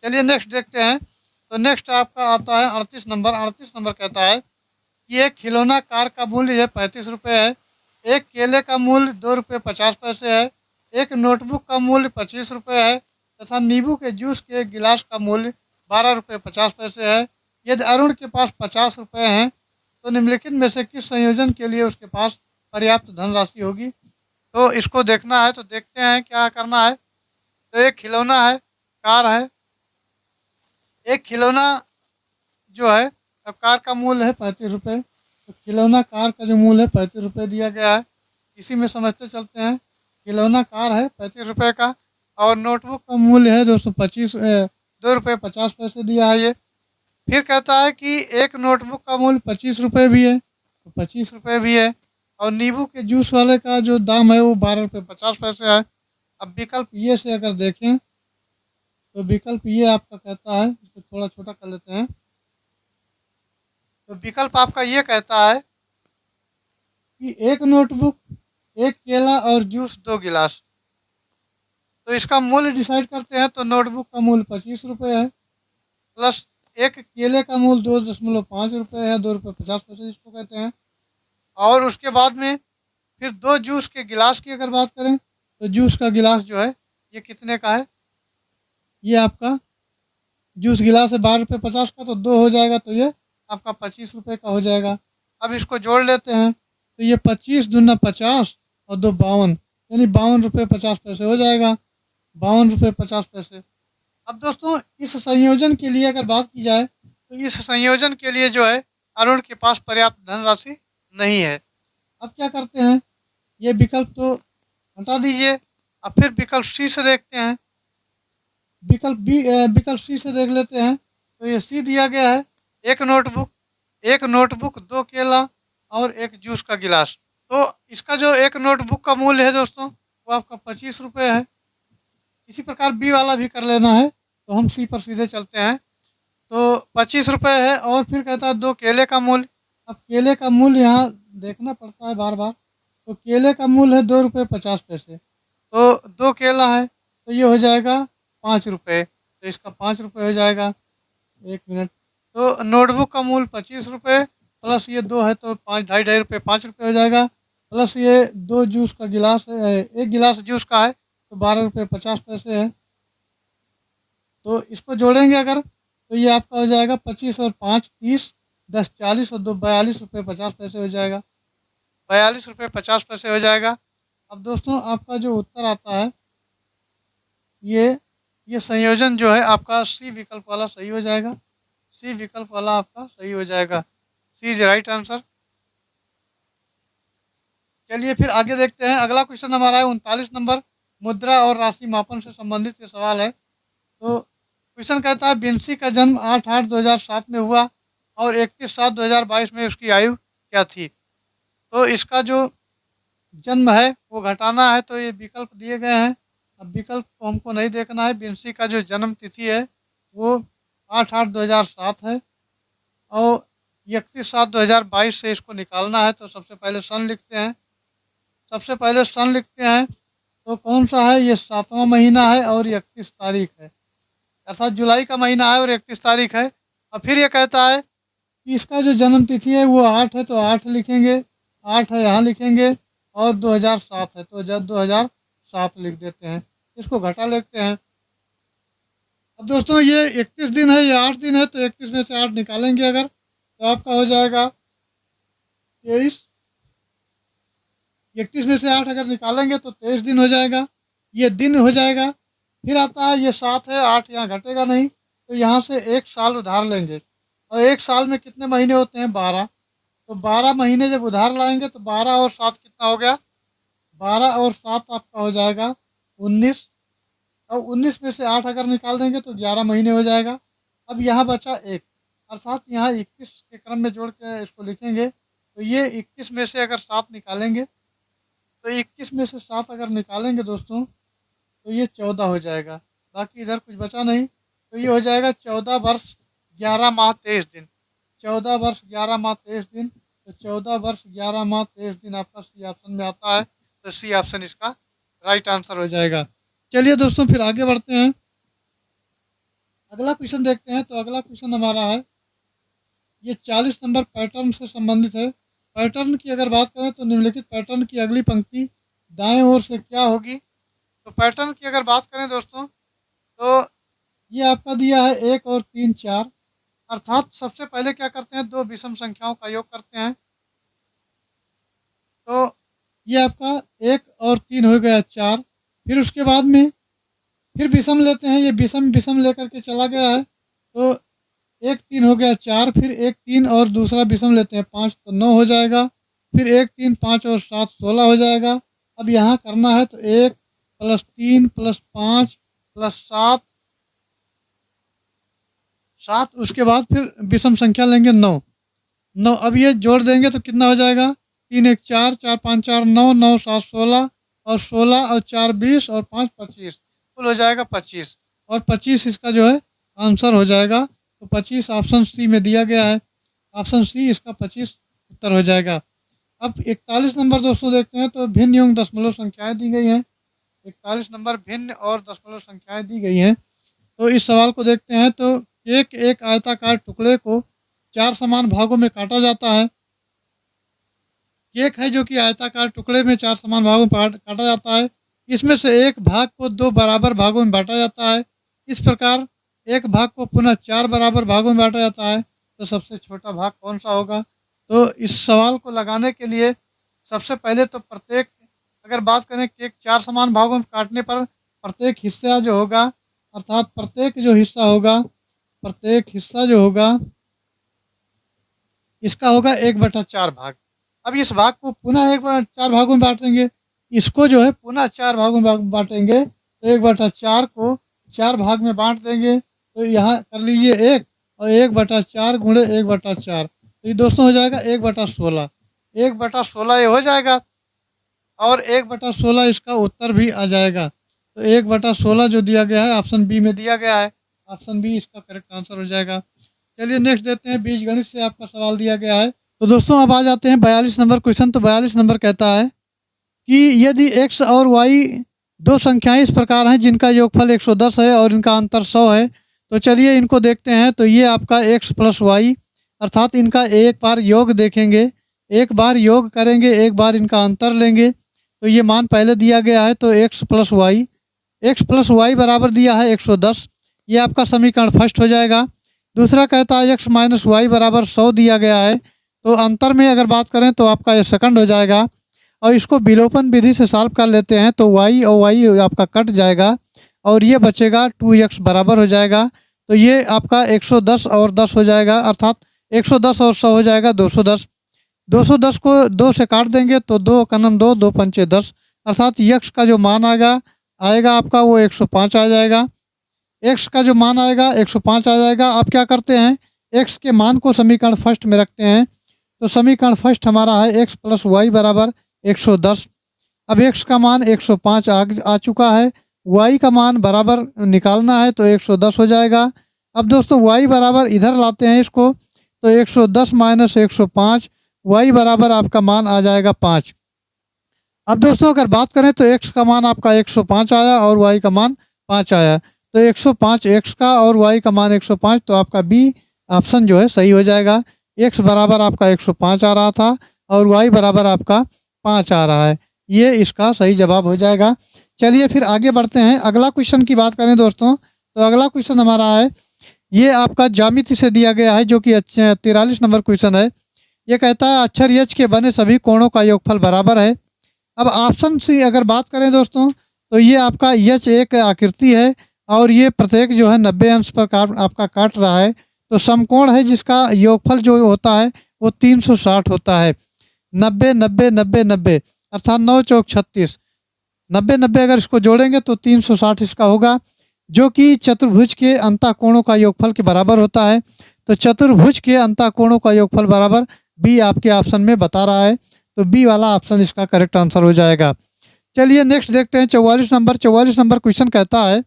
चलिए नेक्स्ट देखते हैं। तो नेक्स्ट आपका आता है 38 नंबर। 38 नंबर कहता है कि एक खिलौना कार का मूल्य है 35 रुपये है, एक केले का मूल्य 2 रुपये 50 पैसे है, एक नोटबुक का मूल्य 25 रुपये है, तथा नींबू के जूस के एक गिलास का मूल्य 12 रुपये 50 पैसे है। यदि अरुण के पास 50 रुपये हैं, तो निम्नलिखित में से किस संयोजन के लिए उसके पास पर्याप्त धनराशि होगी? तो इसको देखना है, तो देखते हैं क्या करना है। तो एक खिलौना है, कार है, एक खिलौना जो है, अब कार का मूल्य है 35 रुपये, तो खिलौना कार का जो मूल्य है 35 रुपये दिया गया है। इसी में समझते चलते हैं। खिलौना कार है 35 रुपये का, और नोटबुक का मूल्य है 2 रुपये 50 पैसे दिया है ये। फिर कहता है कि एक नोटबुक का मूल्य 25 रुपये भी है, तो 25 रुपये भी है, और नींबू के जूस वाले का जो दाम है वो 12 रुपये 50 पैसे है। अब विकल्प ये से अगर देखें, तो विकल्प ये आपका कहता है, इसको थोड़ा छोटा कर लेते हैं। तो विकल्प आपका ये कहता है कि एक नोटबुक, एक केला और जूस 2 गिलास। तो इसका मूल्य डिसाइड करते हैं, तो नोटबुक का मूल्य 25 रुपये है, प्लस एक केले का मूल्य 2.5 रुपये है, 2 रुपये 50 पैसे जिसको कहते हैं। और उसके बाद में फिर 2 जूस के गिलास की अगर बात करें, तो जूस का गिलास जो है ये कितने का है? ये आपका जूस गिलास है 12 रुपये 50 का, तो 2 हो जाएगा, तो ये आपका 25 रुपये का हो जाएगा। अब इसको जोड़ लेते हैं, तो ये 25 दूना 50 और 2 52, यानी 52 रुपये 50 पैसे हो जाएगा, 52 रुपये 50 पैसे। अब दोस्तों इस संयोजन के लिए अगर बात की जाए, तो इस संयोजन के लिए जो है अरुण के पास पर्याप्त धनराशि नहीं है। अब क्या करते हैं, ये विकल्प तो हटा दीजिए। अब फिर विकल्प सी से देखते हैं। विकल्प सी से देख लेते हैं। तो ये सी दिया गया है, एक नोटबुक 2 केला और 1 जूस का गिलास। तो इसका जो एक नोटबुक का मूल्य है दोस्तों, वो आपका 25 रुपये है। इसी प्रकार बी वाला भी कर लेना है, तो हम सी पर सीधे चलते हैं। तो 25 रुपये है। और फिर कहता है 2 केले का मूल्य। अब केले का मूल्य यहाँ देखना पड़ता है बार बार। तो केले का मूल्य है 2 रुपये 50 पैसे। तो 2 केला है तो ये हो जाएगा 5 रुपये, तो इसका 5 रुपये हो जाएगा। 1 मिनट। तो नोटबुक का मूल्य 25 रुपये प्लस ये 2 है तो 5 ढाई रुपये 5 रुपये हो जाएगा। प्लस ये 2 जूस का गिलास है, 1 गिलास जूस का है तो 12 रुपये 50 पैसे है। तो इसको जोड़ेंगे अगर तो ये आपका हो जाएगा 25 और 5 30, 10 40 और 2 42 रुपये 50 पैसे हो जाएगा। 42 रुपये 50 पैसे हो जाएगा। अब दोस्तों आपका जो उत्तर आता है ये संयोजन जो है आपका सी विकल्प वाला सही हो जाएगा। सी विकल्प वाला आपका सही हो जाएगा। सी इज राइट आंसर। चलिए फिर आगे देखते हैं। अगला क्वेश्चन हमारा है 39 नंबर, मुद्रा और राशि मापन से संबंधित ये सवाल है। तो क्वेश्चन कहता है विंसी का जन्म 8/8/2007 में हुआ और 31/7/2022 में उसकी आयु क्या थी। तो इसका जो जन्म है वो घटाना है तो ये विकल्प दिए गए हैं। अब विकल्प को हमको नहीं देखना है। विंसी का जो जन्म तिथि है वो 8/8/2007 है और 31/7/2022 से इसको निकालना है। तो सबसे पहले सन लिखते हैं। तो कौन सा है, ये 7वां महीना है और 31 तारीख है। अर्थात जुलाई का महीना है और 31 तारीख है। और फिर ये कहता है कि इसका जो जन्म तिथि है वो 8 है तो 8 लिखेंगे, 8 है यहाँ लिखेंगे और 2007 है तो 2007 लिख देते हैं। इसको घटा लेते हैं। अब दोस्तों ये 31 दिन है, ये 8 दिन है तो 31 में से 8 निकालेंगे अगर तो आपका हो जाएगा 23। 31 में से 8 अगर निकालेंगे तो 23 दिन हो जाएगा, ये दिन हो जाएगा। फिर आता है ये 7 है, 8 यहाँ घटेगा नहीं तो यहाँ से 1 साल उधार लेंगे और 1 साल में कितने महीने होते हैं, 12। तो 12 महीने जब उधार लाएंगे तो 12 और 7 कितना हो गया, 12 और 7 आपका हो जाएगा 19। और 19 में से 8 अगर निकाल देंगे तो 11 महीने हो जाएगा। अब यहाँ बचा 1, अर्थात यहाँ 21 के क्रम में जोड़ के इसको लिखेंगे। तो ये 21 में से अगर 7 निकालेंगे तो 21 में से 7 अगर निकालेंगे दोस्तों तो ये 14 हो जाएगा। बाकी इधर कुछ बचा नहीं तो ये हो जाएगा 14 वर्ष 11 माह 23 दिन। 14 वर्ष 11 माह 23 दिन। तो 14 वर्ष 11 माह 23 दिन आपका सी ऑप्शन में आता है। तो सी ऑप्शन इसका राइट आंसर हो जाएगा। चलिए दोस्तों फिर आगे बढ़ते हैं। अगला क्वेश्चन देखते हैं। तो अगला क्वेश्चन हमारा है ये 40 नंबर पैटर्न से संबंधित है। पैटर्न की अगर बात करें तो निम्नलिखित पैटर्न की अगली पंक्ति दाएं ओर से क्या होगी। तो पैटर्न की अगर बात करें दोस्तों तो ये आपका दिया है 1 और 3 4, अर्थात सबसे पहले क्या करते हैं, 2 विषम संख्याओं का योग करते हैं। तो ये आपका 1 और 3 हो गया 4। फिर उसके बाद में फिर विषम लेते हैं, ये विषम लेकर के चला गया है तो 1 3 हो गया 4। फिर 1 3 और दूसरा विषम लेते हैं 5 तो 9 हो जाएगा। फिर 1 3 5 और 7 16 हो जाएगा। अब यहाँ करना है तो 1 + 3 + 5 + 7 उसके बाद फिर विषम संख्या लेंगे 9। अब ये जोड़ देंगे तो कितना हो जाएगा, 3 1 4 4 5 4 9 9 7 16 और 16 और 4 20 और 5 25, कुल हो जाएगा 25। और 25 इसका जो है आंसर हो जाएगा। तो 25 ऑप्शन सी में दिया गया है। ऑप्शन सी इसका 25 उत्तर हो जाएगा। अब 41 नंबर दोस्तों देखते हैं। तो भिन्न एवं दशमलव संख्याएं दी गई हैं। 41 नंबर भिन्न और दशमलव संख्याएं दी गई हैं। तो इस सवाल को देखते हैं। तो एक आयताकार टुकड़े को 4 समान भागों में काटा जाता है। केक है जो कि आयताकार टुकड़े में 4 समान भागों में काटा जाता है। इसमें से एक भाग को 2 बराबर भागों में बांटा जाता है। इस प्रकार एक भाग को पुनः 4 बराबर भागों में बांटा जाता है। तो सबसे छोटा भाग कौन सा होगा। तो इस सवाल को लगाने के लिए सबसे पहले तो प्रत्येक अगर बात करें केक 4 समान भागों में काटने पर प्रत्येक हिस्सा जो होगा, अर्थात प्रत्येक हिस्सा जो होगा इसका होगा 1/4 भाग। अब इस भाग को पुनः 1/4 भागों में बांटेंगे। इसको जो है पुनः 4 भागों में बांटेंगे। तो 1/4 को 4 भाग में बांट देंगे। तो यहाँ कर लीजिए 1 और 1/4 गुणे 1/4 तो ये दोस्तों हो जाएगा 1/16। 1/16 ये हो जाएगा और 1/16 इसका उत्तर भी आ जाएगा। तो 1/16 जो दिया गया है ऑप्शन बी में दिया गया है। ऑप्शन बी इसका करेक्ट आंसर हो जाएगा। चलिए नेक्स्ट देते हैं, बीजगणित से आपका सवाल दिया गया है। तो दोस्तों अब आ जाते हैं 42 नंबर क्वेश्चन। तो 42 नंबर कहता है कि यदि x और y दो संख्याएं इस प्रकार हैं जिनका योगफल 110 है और इनका अंतर 100 है, तो चलिए इनको देखते हैं। तो ये आपका x प्लस वाई, अर्थात इनका एक बार योग देखेंगे, एक बार योग करेंगे, एक बार इनका अंतर लेंगे। तो ये मान पहले दिया गया है, तो x प्लस वाई बराबर दिया है 110, ये आपका समीकरण फर्स्ट हो जाएगा। दूसरा कहता है x माइनस वाई बराबर 100 दिया गया है, तो अंतर में अगर बात करें तो आपका ये सेकंड हो जाएगा। और इसको विलोपन विधि से सॉल्व कर लेते हैं, तो y और y आपका कट जाएगा और ये बचेगा 2x बराबर हो जाएगा। तो ये आपका 110 और 10 हो जाएगा, अर्थात 110 और 100 हो जाएगा 210। 210 को 2 से काट देंगे तो 2 कनम 2, 2 पंचे 10, अर्थात x का जो मान आएगा आपका वो 105 आ जाएगा। x का जो मान आएगा 105 आ जाएगा। आप क्या करते हैं, x के मान को समीकरण फर्स्ट में रखते हैं। तो समीकरण फर्स्ट हमारा है x प्लस वाई बराबर 110। अब x का मान 105 आ चुका है, y का मान बराबर निकालना है, तो 110 हो जाएगा। अब दोस्तों y बराबर इधर लाते हैं इसको, तो 110 माइनस 105, y बराबर आपका मान आ जाएगा 5। अब दोस्तों अगर बात करें तो x का मान आपका 105 आया और y का मान 5 आया, तो 105 x का और y का मान 105, तो आपका बी ऑप्शन जो है सही हो जाएगा। x बराबर आपका 105 आ रहा था और y बराबर आपका 5 आ रहा है, ये इसका सही जवाब हो जाएगा। चलिए फिर आगे बढ़ते हैं। अगला क्वेश्चन की बात करें दोस्तों, तो अगला क्वेश्चन हमारा है, ये आपका ज्यामिति से दिया गया है, जो कि 43 नंबर क्वेश्चन है। ये कहता है अक्षर यच के बने सभी कोणों का योगफल बराबर है। अब ऑप्शन से अगर बात करें दोस्तों, तो ये आपका यच एक आकृति है और ये प्रत्येक जो है 90 अंश पर आपका काट रहा है। तो समकोण है जिसका योगफल जो होता है वो 360 होता है। 90 90 90 90, अर्थात 9 चौक 36, 90 90 अगर इसको जोड़ेंगे तो 360 इसका होगा, जो कि चतुर्भुज के अंतःकोणों का योगफल के बराबर होता है। तो चतुर्भुज के अंतःकोणों का योगफल बराबर बी आपके ऑप्शन में बता रहा है, तो बी वाला ऑप्शन इसका करेक्ट आंसर हो जाएगा। चलिए नेक्स्ट देखते हैं 44 नंबर। 44 नंबर क्वेश्चन कहता है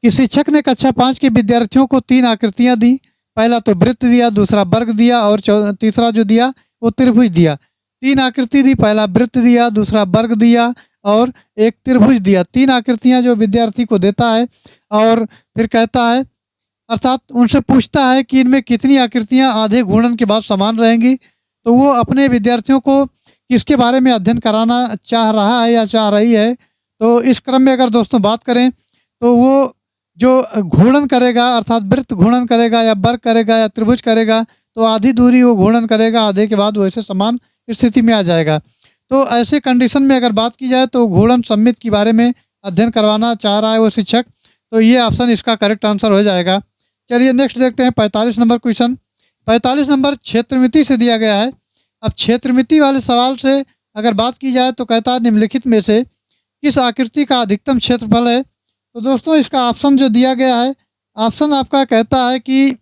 कि शिक्षक ने कक्षा 5 के विद्यार्थियों को 3 आकृतियां दी। पहला तो वृत्त दिया, दूसरा वर्ग दिया और तीसरा जो दिया वो त्रिभुज दिया। 3 आकृति दी, पहला वृत्त दिया, दूसरा वर्ग दिया और एक त्रिभुज दिया। 3 आकृतियां जो विद्यार्थी को देता है और फिर कहता है, अर्थात उनसे पूछता है कि इनमें कितनी आकृतियां आधे घूर्णन के बाद समान रहेंगी। तो वो अपने विद्यार्थियों को किसके बारे में अध्ययन कराना चाह रहा है या चाह रही है। तो इस क्रम में अगर दोस्तों बात करें तो वो जो घूर्णन करेगा, अर्थात वृत्त घूर्णन करेगा या वर्ग करेगा या त्रिभुज करेगा, तो आधी दूरी वो घूर्णन करेगा, आधे के बाद वो ऐसे समान स्थिति में आ जाएगा। तो ऐसे कंडीशन में अगर बात की जाए तो घूर्णन सममित के बारे में अध्ययन करवाना चाह रहा है वो शिक्षक, तो ये ऑप्शन इसका करेक्ट आंसर हो जाएगा। चलिए नेक्स्ट देखते हैं 45 नंबर क्वेश्चन। 45 नंबर क्षेत्रमिति से दिया गया है। अब क्षेत्रमिति वाले सवाल से अगर बात की जाए तो कहता है निम्नलिखित में से किस आकृति का अधिकतम क्षेत्रफल है। तो दोस्तों इसका ऑप्शन जो दिया गया है, ऑप्शन आपका कहता है कि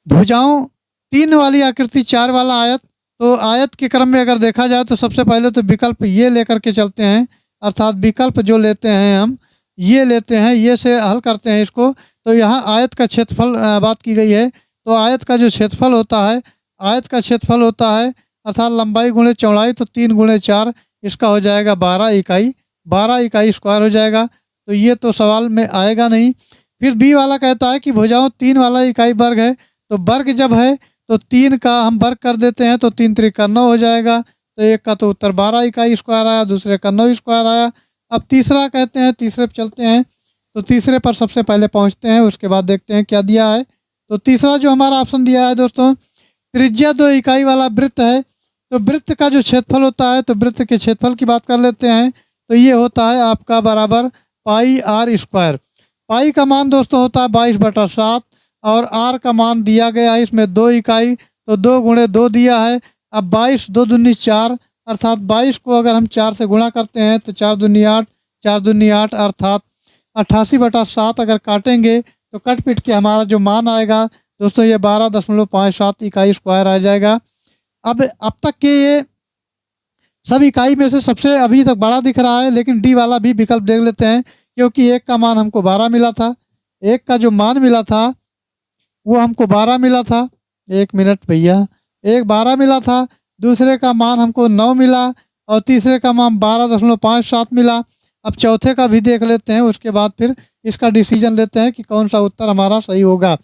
भुजाओं 3 वाली आकृति, 4 वाला आयत। तो आयत के क्रम में अगर देखा जाए तो सबसे पहले तो विकल्प ये लेकर के चलते हैं, अर्थात विकल्प जो लेते हैं हम ये लेते हैं, ये से हल करते हैं इसको। तो यहाँ आयत का क्षेत्रफल बात की गई है। तो आयत का जो क्षेत्रफल होता है, आयत का क्षेत्रफल होता है अर्थात लंबाई गुणे चौड़ाई, तो 3 गुणे 4 इसका हो जाएगा 12 इकाई, 12 इकाई स्क्वायर हो जाएगा। तो ये तो सवाल में आएगा नहीं। फिर बी वाला कहता है कि भुजाओं 3 वाला इकाई वर्ग है। तो वर्ग जब है तो 3 का हम वर्ग कर देते हैं, तो 3 त्रिका 9 हो जाएगा। तो एक का तो उत्तर 12 इकाई स्क्वायर आया, दूसरे का 9 स्क्वायर आया। अब तीसरा कहते हैं, तीसरे पर चलते हैं। तो तीसरे पर सबसे पहले पहुंचते हैं, उसके बाद देखते हैं क्या दिया है। तो तीसरा जो हमारा ऑप्शन दिया है दोस्तों, त्रिज्या 2 इकाई वाला वृत्त है। तो वृत्त का जो क्षेत्रफल होता है, तो वृत्त के क्षेत्रफल की बात कर लेते हैं। तो ये होता है आपका बराबर पाई आर स्क्वायर। पाई का मान दोस्तों होता है 22/7 और आर का मान दिया गया है इसमें 2 इकाई, तो 2 गुणे 2 दिया है। अब 22 2 दूनी 4, अर्थात 22 को अगर हम 4 से गुणा करते हैं तो 4 दूनी 8, 4 दूनी 8, अर्थात 88/7 अगर काटेंगे तो कट पिट के हमारा जो मान आएगा दोस्तों ये 12.57 इकाई स्क्वायर आ जाएगा। अब तक के ये सब इकाई में से सबसे अभी तक बड़ा दिख रहा है, लेकिन डी वाला भी विकल्प देख लेते हैं क्योंकि एक का मान हमको 12 मिला था, एक का जो मान मिला था वो हमको 12 मिला था। 1 मिनट भैया, एक 12 मिला था, दूसरे का मान हमको 9 मिला और तीसरे का मान 12.57 मिला। अब चौथे का भी देख लेते हैं, उसके बाद फिर इसका डिसीजन लेते हैं कि कौन सा उत्तर हमारा सही होगा।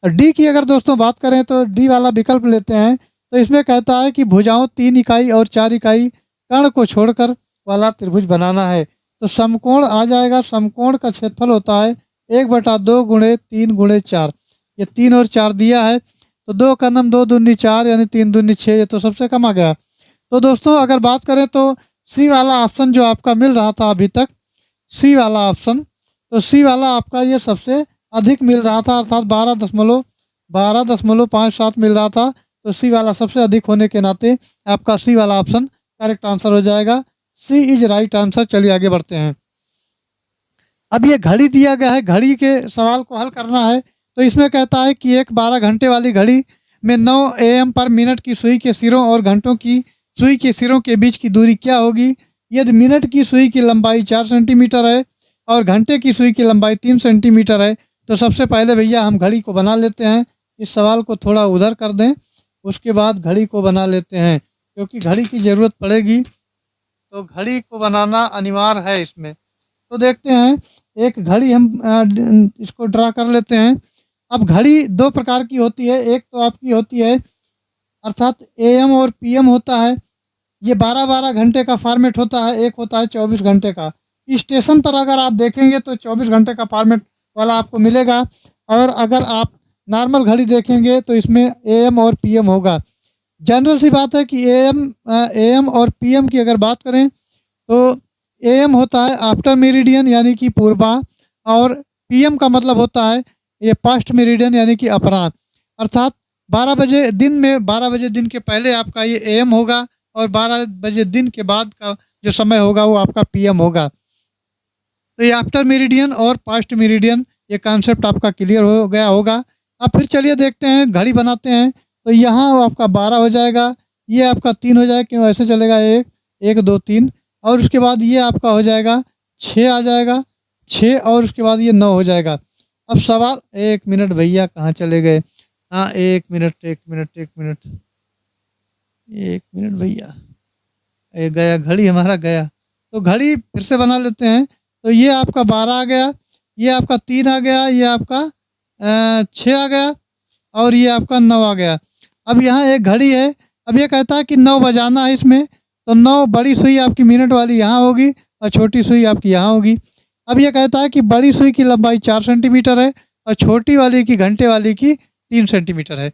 डी की अगर दोस्तों बात करें तो डी वाला विकल्प लेते हैं, तो इसमें कहता है कि भुजाओं 3 इकाई और 4 इकाई कर्ण को छोड़कर वाला त्रिभुज बनाना है। तो समकोण आ जाएगा, समकोण का क्षेत्रफल होता है 1/2 गुणे 3 गुणे 4। ये 3 और 4 दिया है, तो 2 का नम 2 दूनी 4 यानी 3 दूनी 6, ये तो सबसे कम आ गया। तो दोस्तों अगर बात करें तो सी वाला ऑप्शन जो आपका मिल रहा था अभी तक, सी वाला ऑप्शन, तो सी वाला आपका ये सबसे अधिक मिल रहा था, अर्थात 12.57 मिल रहा था। तो सी वाला सबसे अधिक होने के नाते आपका सी वाला ऑप्शन करेक्ट आंसर हो जाएगा। सी इज राइट आंसर। चलिए आगे बढ़ते हैं। अब ये घड़ी दिया गया है, घड़ी के सवाल को हल करना है। तो इसमें कहता है कि एक 12 घंटे वाली घड़ी में 9 AM पर मिनट की सुई के सिरों और घंटों की सुई के सिरों के बीच की दूरी क्या होगी। यदि मिनट की सुई की लंबाई 4 सेंटीमीटर है और घंटे की सुई की लंबाई 3 सेंटीमीटर है, तो सबसे पहले भैया हम घड़ी को बना लेते हैं। इस सवाल को थोड़ा उधर कर दें, उसके बाद घड़ी को बना लेते हैं, क्योंकि घड़ी की ज़रूरत पड़ेगी, तो घड़ी को बनाना अनिवार्य है इसमें। तो देखते हैं, एक घड़ी हम इसको ड्रा कर लेते हैं। अब घड़ी 2 प्रकार की होती है, एक तो आपकी होती है अर्थात AM और PM होता है, ये 12-12 घंटे का फॉर्मेट होता है, एक होता है 24 घंटे का। स्टेशन पर अगर आप देखेंगे तो 24 घंटे का फॉर्मेट वाला आपको मिलेगा, और अगर आप नॉर्मल घड़ी देखेंगे तो इसमें AM और PM होगा। जनरल सी बात है कि AM और PM की अगर बात करें तो AM होता है आफ्टर मेरिडियन यानी कि पूर्वा, और PM का मतलब होता है ये पास्ट मेरिडियन यानी कि अपराह्न। अर्थात 12 बजे दिन में 12 बजे दिन के पहले आपका ये AM होगा, और 12 बजे दिन के बाद का जो समय होगा वो आपका PM होगा। तो ये आफ्टर मेरिडियन और पास्ट मेरिडियन, ये कॉन्सेप्ट आपका क्लियर हो गया होगा। अब फिर चलिए देखते हैं, घड़ी बनाते हैं। तो यहाँ आपका 12 हो जाएगा, ये आपका 3 हो जाएगा, क्यों ऐसे चलेगा 1 1 2 3, और उसके बाद ये आपका हो जाएगा 6 आ जाएगा 6, और उसके बाद ये 9 हो जाएगा। अब सवाल, 1 मिनट भैया कहाँ चले गए, हाँ 1 मिनट भैया, गया घड़ी हमारा गया। तो घड़ी फिर से बना लेते हैं। तो ये आपका 12 आ गया, ये आपका 3 आ गया, ये आपका 6 आ गया, और ये आपका 9 आ गया। अब यहाँ एक घड़ी है, अब ये कहता है कि 9 बजाना है इसमें, तो 9 बड़ी सुई आपकी मिनट वाली यहाँ होगी और छोटी सुई आपकी यहाँ होगी। अब ये कहता है कि बड़ी सुई की लंबाई 4 सेंटीमीटर है और छोटी वाली की घंटे वाली की 3 सेंटीमीटर है।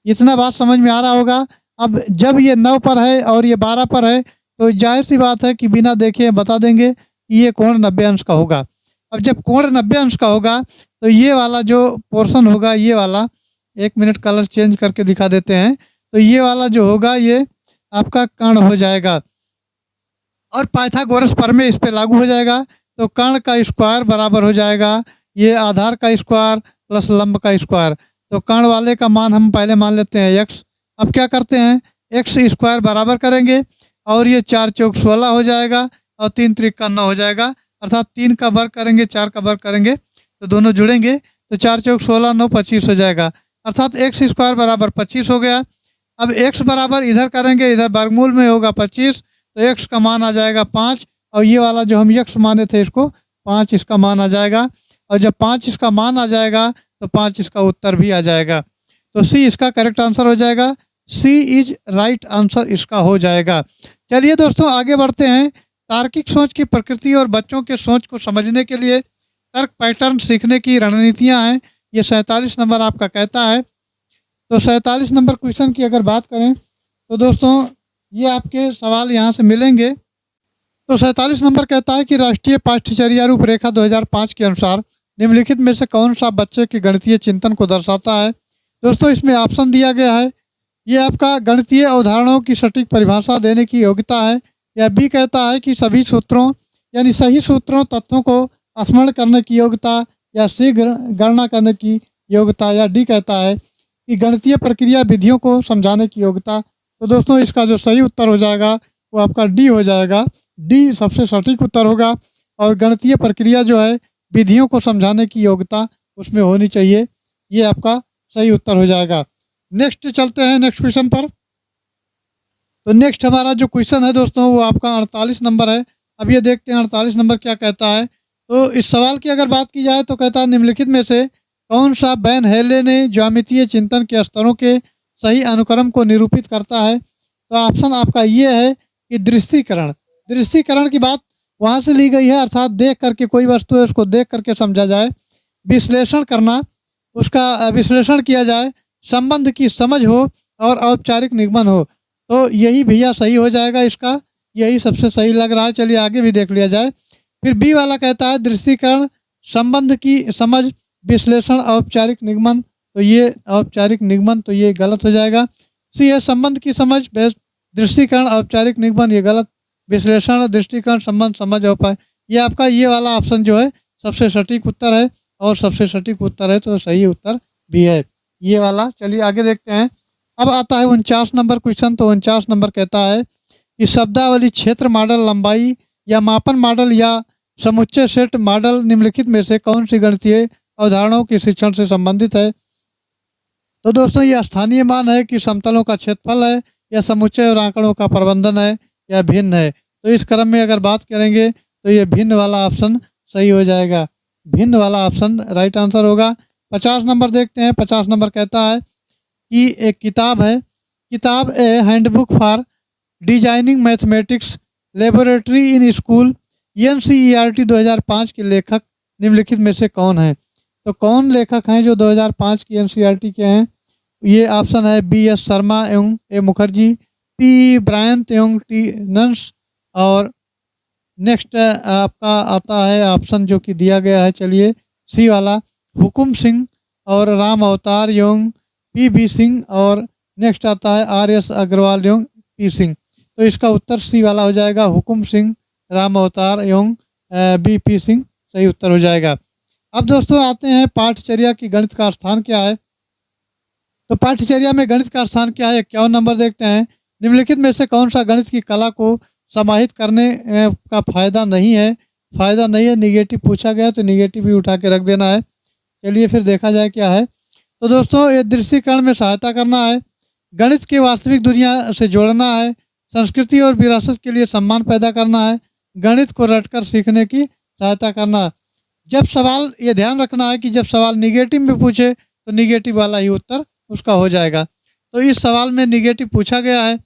इतना बात समझ में आ रहा होगा। अब जब ये 9 पर है और ये 12 पर है, तो जाहिर सी बात है कि बिना देखे बता देंगे कि ये कोण 90 अंश का होगा। अब जब कोण 90 अंश का होगा तो ये वाला जो पोर्शन होगा, ये वाला, 1 मिनट कलर चेंज करके दिखा देते हैं, तो ये वाला जो होगा ये आपका कर्ण हो जाएगा, और पाइथागोरस प्रमेय इस पे लागू हो जाएगा। तो कर्ण का स्क्वायर बराबर हो जाएगा ये आधार का स्क्वायर प्लस लंब का स्क्वायर। तो कर्ण वाले का मान हम पहले मान लेते हैं x। अब क्या करते हैं, x स्क्वायर बराबर करेंगे, और ये 4 चौक 16 हो जाएगा, और 3 त्रिक 9 हो जाएगा। अर्थात 3 का वर्ग करेंगे 4 का वर्ग करेंगे तो दोनों जुड़ेंगे, तो 4 चौक 16 9 25 हो जाएगा। अर्थात x स्क्वायर बराबर 25 हो गया। अब x बराबर इधर करेंगे, इधर वर्गमूल में होगा 25, तो x का मान आ जाएगा 5, और ये वाला जो हम x माने थे इसको 5 इसका मान आ जाएगा, और जब 5 इसका मान आ जाएगा तो 5 इसका उत्तर भी आ जाएगा। तो C इसका करेक्ट आंसर हो जाएगा, C इज राइट आंसर इसका हो जाएगा। चलिए दोस्तों आगे बढ़ते हैं। तार्किक सोच की प्रकृति और बच्चों के सोच को समझने के लिए तर्क पैटर्न सीखने की रणनीतियाँ हैं, ये 47 नंबर आपका कहता है। तो 47 नंबर क्वेश्चन की अगर बात करें तो दोस्तों ये आपके सवाल यहाँ से मिलेंगे। तो 47 नंबर कहता है कि राष्ट्रीय पाठ्यचर्या रूपरेखा 2005 के अनुसार निम्नलिखित में से कौन सा बच्चे के गणितीय चिंतन को दर्शाता है। दोस्तों इसमें ऑप्शन दिया गया है, ये आपका गणितीय अवधारणाओं की सटीक परिभाषा देने की योग्यता है, या बी कहता है कि सभी सूत्रों यानी सही सूत्रों तत्वों को स्मरण करने की योग्यता, या सी गणना करने की योग्यता, या डी कहता है कि गणितीय प्रक्रिया विधियों को समझाने की योग्यता। तो दोस्तों इसका जो सही उत्तर हो जाएगा वो आपका डी हो जाएगा, डी सबसे सटीक उत्तर होगा। और गणितीय प्रक्रिया जो है विधियों को समझाने की योग्यता उसमें होनी चाहिए। ये आपका सही उत्तर हो जाएगा। नेक्स्ट चलते हैं नेक्स्ट क्वेश्चन पर। तो नेक्स्ट हमारा जो क्वेश्चन है दोस्तों वो आपका 48 नंबर है। अब ये देखते हैं 48 नंबर क्या कहता है। तो इस सवाल की अगर बात की जाए तो कहता है निम्नलिखित में से कौन सा वैन हेले ने ज्यामितीय चिंतन के स्तरों के सही अनुक्रम को निरूपित करता है। तो ऑप्शन आपका ये है कि दृष्टिकरण। दृष्टिकरण की बात वहाँ से ली गई है, अर्थात देख करके कोई वस्तु है उसको देख करके समझा जाए। विश्लेषण करना, उसका विश्लेषण किया जाए, संबंध की समझ हो और औपचारिक निगमन हो। तो यही भैया सही हो जाएगा, इसका यही सबसे सही लग रहा है। चलिए आगे भी देख लिया जाए। फिर बी वाला कहता है दृष्टिकरण, संबंध की समझ, विश्लेषण, औपचारिक निगमन। तो ये औपचारिक निगमन तो ये गलत हो जाएगा। सी है संबंध की समझ, दृष्टिकरण, औपचारिक निगमन ये गलत। विश्लेषण, दृष्टिकरण, संबंध, समझ, औपचार ये आपका ये वाला ऑप्शन जो है सबसे सटीक उत्तर है और सबसे सटीक उत्तर है, तो सही उत्तर भी है ये वाला। चलिए आगे देखते हैं। अब आता है 49 नंबर क्वेश्चन। तो 49 नंबर कहता है कि शब्दावली क्षेत्र मॉडल, लंबाई या मापन मॉडल या समुच्चय सेट मॉडल निम्नलिखित में से कौन सी गणितीय अवधारणाओं के शिक्षण से संबंधित है। तो दोस्तों ये स्थानीय मान है कि समतलों का क्षेत्रफल है या समुच्चय और आंकड़ों का प्रबंधन है या भिन्न है। तो इस क्रम में अगर बात करेंगे तो ये भिन्न वाला ऑप्शन सही हो जाएगा। भिन्न वाला ऑप्शन राइट आंसर होगा। 50 नंबर देखते हैं। 50 नंबर कहता है कि एक किताब है, किताब a handbook for designing mathematics laboratory in school NCERT 2005 के लेखक निम्नलिखित में से कौन है। तो कौन लेखक हैं जो 2005 की NCERT के हैं। ये ऑप्शन है BS शर्मा एवं A मुखर्जी, P ब्रायंत एवं T नंस। और नेक्स्ट आपका आता है ऑप्शन जो कि दिया गया है, चलिए सी वाला, हुकुम सिंह और राम अवतार एवं PB सिंह। और नेक्स्ट आता है RS अग्रवाल एवं P सिंह। तो इसका उत्तर सी वाला हो जाएगा, हुकुम सिंह, राम अवतार एवं BP सिंह सही उत्तर हो जाएगा। अब दोस्तों आते हैं पाठचर्या की गणित का स्थान क्या है। तो पाठचर्या में गणित का स्थान क्या है। 51 नंबर देखते हैं। निम्नलिखित में से कौन सा गणित की कला को समाहित करने का फायदा नहीं है। फायदा नहीं है, निगेटिव पूछा गया तो निगेटिव भी उठा के रख देना है। चलिए फिर देखा जाए क्या है। तो दोस्तों ये दृष्टिकरण में सहायता करना है, गणित के वास्तविक दुनिया से जोड़ना है, संस्कृति और विरासत के लिए सम्मान पैदा करना है, गणित को रटकर सीखने की सहायता करना। जब सवाल ये ध्यान रखना है कि जब सवाल निगेटिव में पूछे तो निगेटिव वाला ही उत्तर उसका हो जाएगा। तो इस सवाल में निगेटिव पूछा गया है,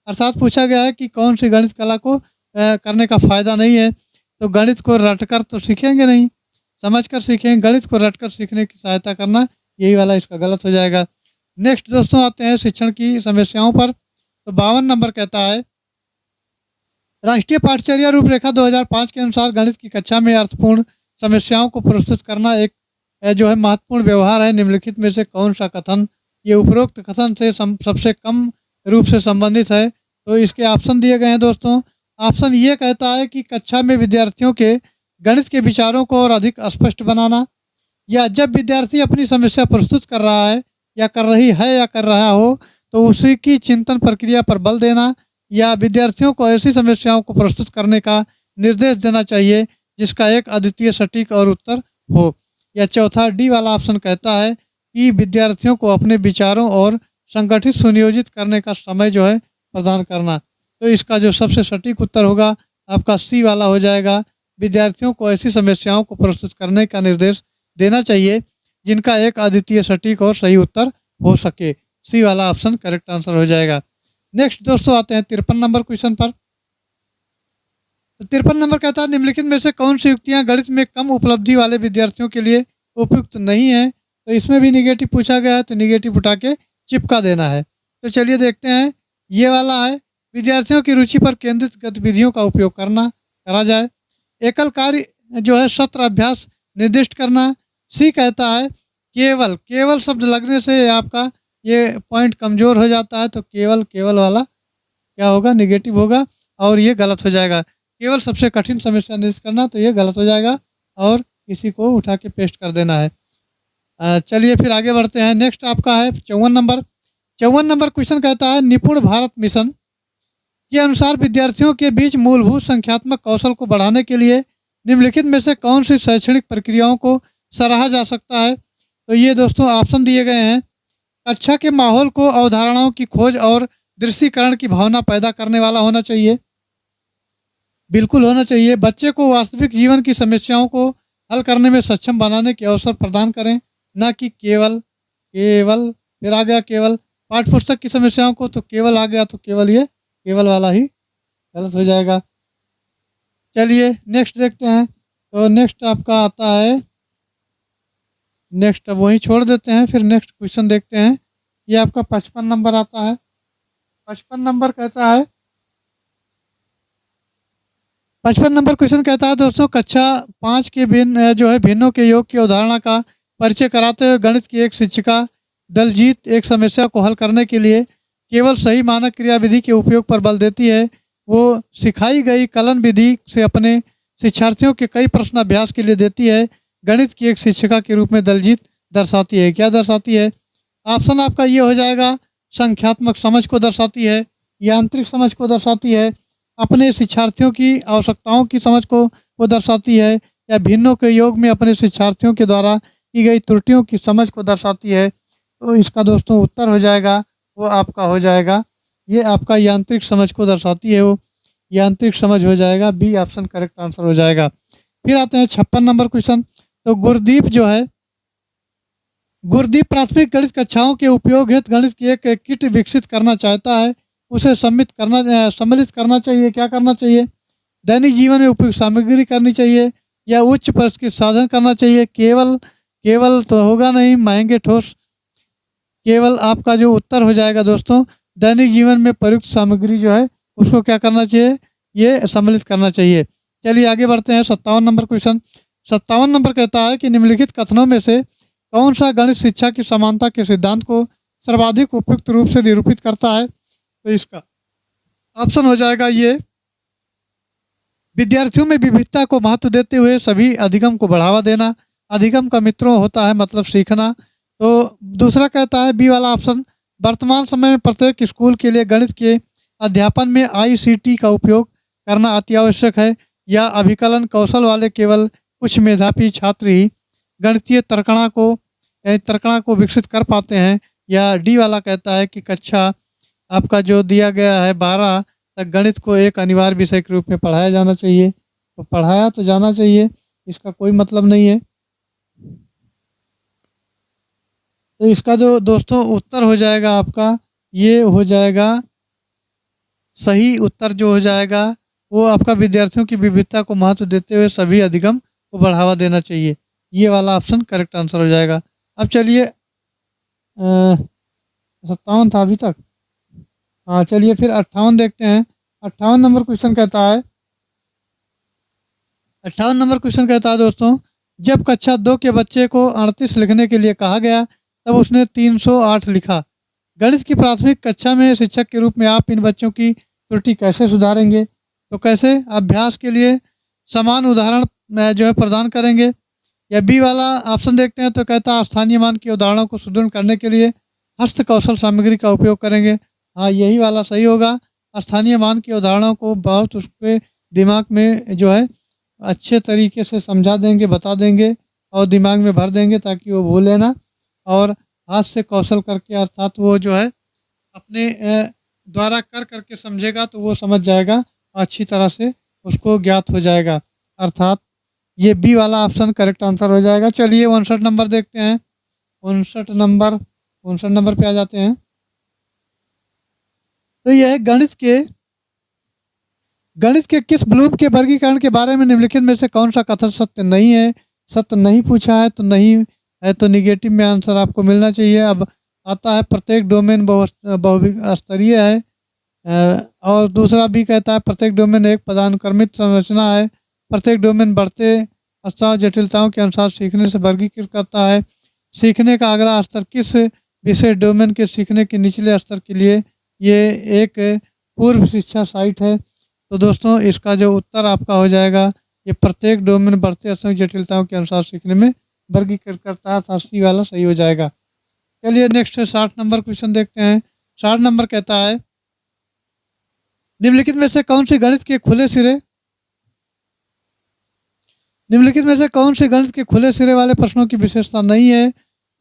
अर्थात पूछा गया है कि कौन सी गणित कला को करने का फायदा नहीं है। तो गणित को रटकर तो सीखेंगे नहीं, समझकर सीखेंगे। गणित को रटकर सीखने की सहायता करना, यही वाला इसका गलत हो जाएगा। नेक्स्ट दोस्तों आते हैं शिक्षण की समस्याओं पर। तो 52 नंबर कहता है राष्ट्रीय पाठचर्या रूपरेखा 2005 के अनुसार गणित की कक्षा में अर्थपूर्ण समस्याओं को प्रस्तुत करना एक जो है महत्वपूर्ण व्यवहार है। निम्नलिखित में से कौन सा कथन ये उपरोक्त कथन से सबसे कम रूप से संबंधित है। तो इसके ऑप्शन दिए गए हैं दोस्तों। ऑप्शन ये कहता है कि कक्षा में विद्यार्थियों के गणित के विचारों को और अधिक स्पष्ट बनाना, या जब विद्यार्थी अपनी समस्या प्रस्तुत कर रहा है या कर रही है या कर रहा हो तो उसी की चिंतन प्रक्रिया पर बल देना, या विद्यार्थियों को ऐसी समस्याओं को प्रस्तुत करने का निर्देश देना चाहिए जिसका एक अद्वितीय सटीक और उत्तर हो। या चौथा डी वाला ऑप्शन कहता है कि विद्यार्थियों को अपने विचारों और संगठित सुनियोजित करने का समय जो है प्रदान करना। तो इसका जो सबसे सटीक उत्तर होगा आपका सी वाला हो जाएगा, विद्यार्थियों को ऐसी समस्याओं को प्रस्तुत करने का निर्देश देना चाहिए जिनका एक अद्वितीय सटीक और सही उत्तर हो सके। सी वाला ऑप्शन करेक्ट आंसर हो जाएगा। नेक्स्ट दोस्तों आते हैं 53 नंबर क्वेश्चन पर। तो 53 नंबर कहता है निम्नलिखित में से कौन सी युक्तियां गणित में कम उपलब्धि वाले विद्यार्थियों के लिए उपयुक्त नहीं है। तो इसमें भी निगेटिव पूछा गया है तो निगेटिव उठा के चिपका देना है। तो चलिए देखते हैं। ये वाला है विद्यार्थियों की रुचि पर केंद्रित गतिविधियों का उपयोग करा जाए। एकल कार्य जो है सत्र अभ्यास निर्दिष्ट करना। सी कहता है केवल शब्द लगने से आपका ये पॉइंट कमजोर हो जाता है। तो केवल वाला क्या होगा, निगेटिव होगा और ये गलत हो जाएगा। केवल सबसे कठिन समस्या निर्दिष्ट करना, तो ये गलत हो जाएगा और इसी को उठा के पेस्ट कर देना है। चलिए फिर आगे बढ़ते हैं। नेक्स्ट आपका है 54 नंबर क्वेश्चन कहता है निपुण भारत मिशन के अनुसार विद्यार्थियों के बीच मूलभूत संख्यात्मक कौशल को बढ़ाने के लिए निम्नलिखित में से कौन सी शैक्षणिक प्रक्रियाओं को सराहा जा सकता है? तो ये दोस्तों ऑप्शन दिए गए हैं। कक्षा के माहौल को अवधारणाओं की खोज और दृश्यीकरण की भावना पैदा करने वाला होना चाहिए, बिल्कुल होना चाहिए। बच्चे को वास्तविक जीवन की समस्याओं को हल करने में सक्षम बनाने के अवसर प्रदान करें, ना कि केवल केवल फिर आ गया केवल पाठ्य पुस्तक की समस्याओं को, तो केवल आ गया तो केवल ये केवल वाला ही गलत हो जाएगा। चलिए नेक्स्ट देखते हैं। तो नेक्स्ट आपका आता है, नेक्स्ट अब वही छोड़ देते हैं, फिर नेक्स्ट क्वेश्चन देखते हैं। ये आपका 55 नंबर आता है। 55 नंबर कहता है, 55 नंबर क्वेश्चन कहता है दोस्तों, कक्षा 5 के भिन्नों के योग की अवधारणा का परिचय कराते हुए गणित की एक शिक्षिका दलजीत एक समस्या को हल करने के लिए केवल सही मानक क्रियाविधि के उपयोग पर बल देती है। वो सिखाई गई कलन विधि से अपने शिक्षार्थियों के कई प्रश्न अभ्यास के लिए देती है। गणित की एक शिक्षिका के रूप में दलजीत दर्शाती है। क्या दर्शाती है? ऑप्शन आपका ये हो जाएगा, संख्यात्मक समझ को दर्शाती है, यांत्रिक समझ को दर्शाती है, अपने शिक्षार्थियों की आवश्यकताओं की समझ को वो दर्शाती है, या भिन्नों के योग में अपने शिक्षार्थियों के द्वारा की गई त्रुटियों की समझ को दर्शाती है। तो इसका दोस्तों उत्तर हो जाएगा, वो आपका हो जाएगा, ये आपका यांत्रिक समझ को दर्शाती है, वो यांत्रिक समझ हो जाएगा। बी ऑप्शन करेक्ट आंसर हो जाएगा। फिर आते हैं 56 नंबर क्वेश्चन। तो गुरदीप प्राथमिक गणित कक्षाओं के उपयोग हेतु गणित की एक किट विकसित करना चाहता है। उसे सम्मिलित करना चाहिए। क्या करना चाहिए? दैनिक जीवन में उपयुक्त सामग्री करनी चाहिए, या उच्च परिष्कृत साधन करना चाहिए। केवल तो होगा नहीं, महंगे ठोस। केवल आपका जो उत्तर हो जाएगा दोस्तों, दैनिक जीवन में प्रयुक्त सामग्री जो है उसको क्या करना चाहिए? ये सम्मिलित करना चाहिए। चलिए आगे बढ़ते हैं। 57 नंबर क्वेश्चन। 57 नंबर कहता है कि निम्नलिखित कथनों में से कौन सा गणित शिक्षा की समानता के सिद्धांत को सर्वाधिक उपयुक्त रूप से निरूपित करता है? तो इसका ऑप्शन हो जाएगा ये, विद्यार्थियों में विविधता को महत्व देते हुए सभी अधिगम को बढ़ावा देना। अधिगम का मित्रों होता है मतलब सीखना। तो दूसरा कहता है बी वाला ऑप्शन, वर्तमान समय में प्रत्येक स्कूल के लिए गणित के अध्यापन में ICT का उपयोग करना अति आवश्यक है, या अभिकलन कौशल वाले केवल कुछ मेधावी छात्र ही गणितीय तर्कणा को विकसित कर पाते हैं। या डी वाला कहता है कि कक्षा आपका जो दिया गया है 12 तक गणित को एक अनिवार्य विषय के रूप में पढ़ाया जाना चाहिए। तो पढ़ाया तो जाना चाहिए, इसका कोई मतलब नहीं है। तो इसका जो दोस्तों उत्तर हो जाएगा आपका, ये हो जाएगा सही उत्तर जो हो जाएगा वो आपका विद्यार्थियों की विविधता को महत्व देते हुए सभी अधिगम को बढ़ावा देना चाहिए। ये वाला ऑप्शन करेक्ट आंसर हो जाएगा। अब चलिए 57 था अभी तक। हाँ चलिए फिर 58 देखते हैं। 58 नंबर क्वेश्चन कहता है, 58 नंबर क्वेश्चन कहता है दोस्तों, जब कक्षा 2 के बच्चे को 38 लिखने के लिए कहा गया तब उसने 308 लिखा। गणित की प्राथमिक कक्षा में शिक्षक के रूप में आप इन बच्चों की त्रुटि कैसे सुधारेंगे? तो कैसे? अभ्यास के लिए समान उदाहरण जो है प्रदान करेंगे। या बी वाला ऑप्शन देखते हैं। तो कहता है स्थानीय मान की उदाहरणों को सुदृढ़ करने के लिए हस्त कौशल सामग्री का उपयोग करेंगे। हाँ यही वाला सही होगा। स्थानीय मान की उदाहरणों को बहुत उसके दिमाग में जो है अच्छे तरीके से समझा देंगे, बता देंगे और दिमाग में भर देंगे ताकि वो भूले ना, और हाथ से कौशल करके अर्थात वो जो है अपने द्वारा कर करके समझेगा तो वो समझ जाएगा, अच्छी तरह से उसको ज्ञात हो जाएगा। अर्थात ये बी वाला ऑप्शन करेक्ट आंसर हो जाएगा। चलिए 59 नंबर देखते हैं। 59 नंबर पे आ जाते हैं। तो यह है गणित के किस ब्लूम के वर्गीकरण के बारे में निम्नलिखित में से कौन सा कथन सत्य नहीं है? सत्य नहीं पूछा है तो नहीं है, तो निगेटिव में आंसर आपको मिलना चाहिए। अब आता है प्रत्येक डोमेन बहुस्तरीय है, और दूसरा भी कहता है प्रत्येक डोमेन एक पदानुक्रमित संरचना है। प्रत्येक डोमेन बढ़ते स्तर जटिलताओं के अनुसार सीखने से वर्गीकृत करता है। सीखने का अगला स्तर किस विशेष डोमेन के सीखने के निचले स्तर के लिए ये एक पूर्व शिक्षा साइट है। तो दोस्तों इसका जो उत्तर आपका हो जाएगा, ये प्रत्येक डोमेन बढ़ते स्तर जटिलताओं के अनुसार सीखने में वर्गीकृत करता है। सी वाला सही हो जाएगा। चलिए नेक्स्ट 60 नंबर क्वेश्चन देखते हैं। 60 नंबर कहता है, निम्नलिखित में से कौन सी गणित के खुले सिरे निम्नलिखित में से कौन से गणित के खुले सिरे वाले प्रश्नों की विशेषता नहीं है?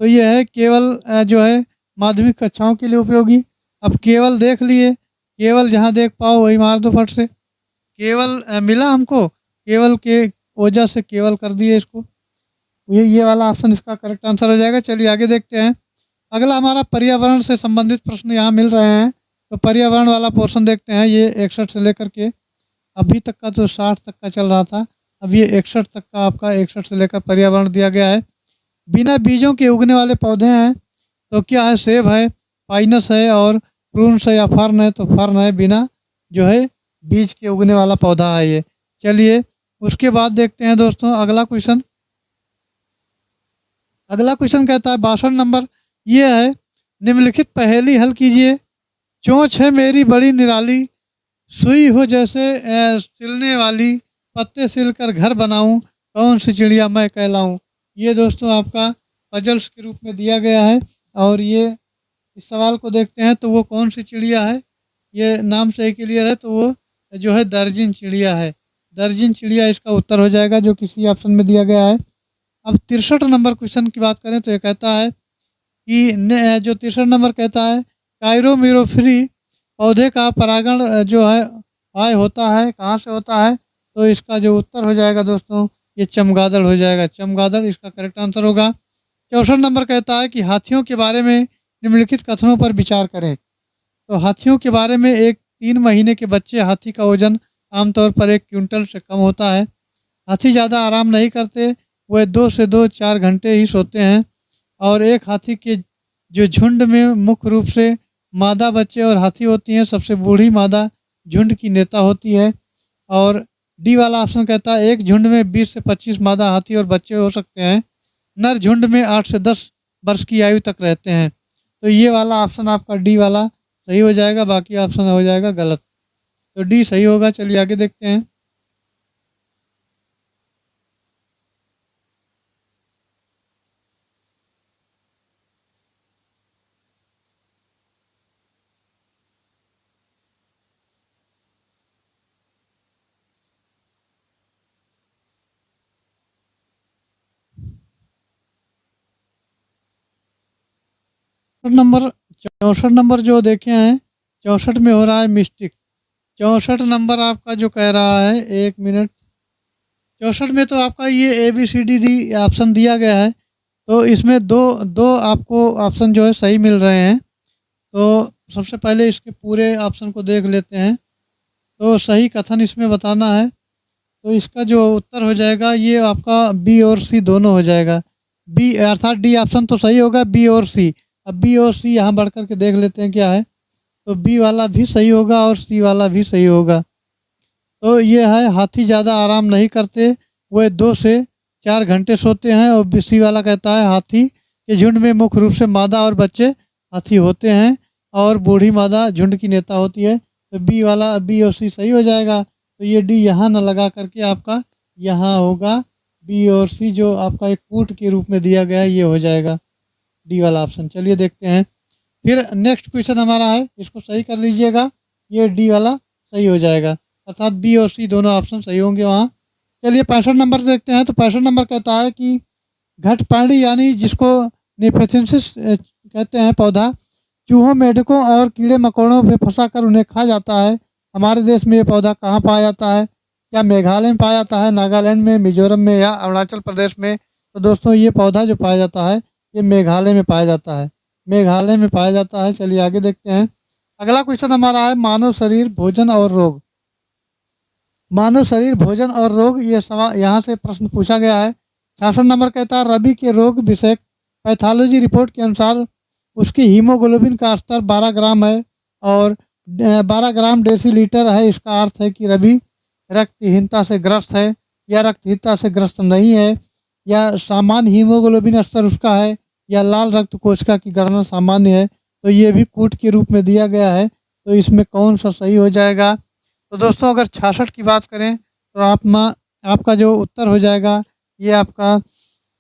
तो ये है केवल जो है माध्यमिक कक्षाओं के लिए उपयोगी। अब केवल देख लिए, केवल जहाँ देख पाओ वही मार दो फट से। केवल मिला हमको, केवल के वजह से केवल कर दिए इसको। ये वाला ऑप्शन इसका करेक्ट आंसर हो जाएगा। चलिए आगे देखते हैं। अगला हमारा पर्यावरण से संबंधित प्रश्न यहाँ मिल रहे हैं। तो पर्यावरण वाला पोर्शन देखते हैं। ये 61 से लेकर के अभी तक का तो 60 तक का चल रहा था, अब ये 61 तक का आपका 61 से लेकर पर्यावरण दिया गया है। बिना बीजों के उगने वाले पौधे हैं तो क्या है? सेब है, पाइनस है और प्रून्स है या फर्न है। तो फर्न है, बिना जो है बीज के उगने वाला पौधा है ये। चलिए उसके बाद देखते हैं दोस्तों अगला क्वेश्चन। अगला क्वेश्चन कहता है 62 नंबर, ये है निम्नलिखित पहेली हल कीजिए। चोंच है मेरी बड़ी निराली, सुई हो जैसे सिलने वाली, पत्ते सिलकर घर बनाऊं, कौन सी चिड़िया मैं कहलाऊं। ये दोस्तों आपका पजल्स के रूप में दिया गया है। और ये इस सवाल को देखते हैं तो वो कौन सी चिड़िया है, ये नाम से ही क्लियर है। तो वो जो है दर्जन चिड़िया है। दर्जन चिड़िया इसका उत्तर हो जाएगा, जो किसी ऑप्शन में दिया गया है। अब 63 नंबर क्वेश्चन की बात करें तो ये कहता है कि जो 63 नंबर कहता है कायरोमिरोफ्री पौधे का परागण जो है आय होता है, कहाँ से होता है। तो इसका जो उत्तर हो जाएगा दोस्तों ये चमगादड़ हो जाएगा। चमगादड़ इसका करेक्ट आंसर होगा। 64 नंबर कहता है कि हाथियों के बारे में निम्नलिखित कथनों पर विचार करें। तो हाथियों के बारे में, एक 3 महीने के बच्चे हाथी का वजन आमतौर पर 1 क्विंटल से कम होता है। हाथी ज़्यादा आराम नहीं करते, वह 2 से 4 घंटे ही सोते हैं। और एक हाथी के जो झुंड में मुख्य रूप से मादा बच्चे और हाथी होती हैं, सबसे बूढ़ी मादा झुंड की नेता होती है। और डी वाला ऑप्शन कहता है एक झुंड में 20 से 25 मादा हाथी और बच्चे हो सकते हैं। नर झुंड में 8 से 10 वर्ष की आयु तक रहते हैं। तो ये वाला ऑप्शन आपका डी वाला सही हो जाएगा, बाकी ऑप्शन हो जाएगा गलत। तो डी सही होगा। चलिए आगे देखते हैं। नंबर 64 नंबर जो देखे हैं, 64 में हो रहा है मिस्टिक। 64 नंबर आपका जो कह रहा है, 1 मिनट, 64 में तो आपका ये ABCD ऑप्शन दिया गया है। तो इसमें दो आपको ऑप्शन जो है सही मिल रहे हैं। तो सबसे पहले इसके पूरे ऑप्शन को देख लेते हैं। तो सही कथन इसमें बताना है। तो इसका जो उत्तर हो जाएगा ये आपका बी और सी दोनों हो जाएगा। बी अर्थात डी ऑप्शन तो सही होगा, बी और सी। अब बी और सी यहाँ बढ़ करके देख लेते हैं क्या है। तो बी वाला भी सही होगा और सी वाला भी सही होगा। तो ये है हाथी ज़्यादा आराम नहीं करते, वे 2 से 4 घंटे सोते हैं। और सी वाला कहता है हाथी के झुंड में मुख्य रूप से मादा और बच्चे हाथी होते हैं और बूढ़ी मादा झुंड की नेता होती है। तो बी वाला, बी और सी सही हो जाएगा। तो ये डी यहाँ न लगा करके आपका यहाँ होगा बी और सी, जो आपका एक कूट के रूप में दिया गया है, ये हो जाएगा डी वाला ऑप्शन। चलिए देखते हैं। फिर नेक्स्ट क्वेश्चन हमारा है, इसको सही कर लीजिएगा, ये डी वाला सही हो जाएगा, अर्थात बी और सी दोनों ऑप्शन सही होंगे वहाँ। चलिए 65 नंबर देखते हैं। तो 65 नंबर कहता है कि घटपाणी यानी जिसको निफेथेंसिस कहते हैं पौधा, चूहों, मेढकों और कीड़े मकोड़ों पे फंसा कर उन्हें खा जाता है। हमारे देश में ये पौधा कहाँ पाया जाता है? क्या मेघालय में पाया जाता है, नागालैंड में, मिजोरम में या अरुणाचल प्रदेश में? तो दोस्तों ये पौधा जो पाया जाता है ये मेघालय में पाया जाता है, मेघालय में पाया जाता है। चलिए आगे देखते हैं। अगला क्वेश्चन हमारा है मानव शरीर, भोजन और रोग। मानव शरीर, भोजन और रोग, ये सवाल यहाँ से प्रश्न पूछा गया है। 66 नंबर कहता है रवि के रोग विषयक पैथोलॉजी रिपोर्ट के अनुसार उसकी हीमोग्लोबिन का स्तर 12 ग्राम है और 12 ग्राम डेसीलीटर है। इसका अर्थ है कि रवि रक्तहीनता से ग्रस्त है या रक्तहीनता से ग्रस्त नहीं है, या सामान्य हीमोग्लोबिन स्तर उसका है, या लाल रक्त कोशिका की गणना सामान्य है। तो ये भी कूट के रूप में दिया गया है। तो इसमें कौन सा सही हो जाएगा? तो दोस्तों अगर 66 की बात करें तो आपका जो उत्तर हो जाएगा ये आपका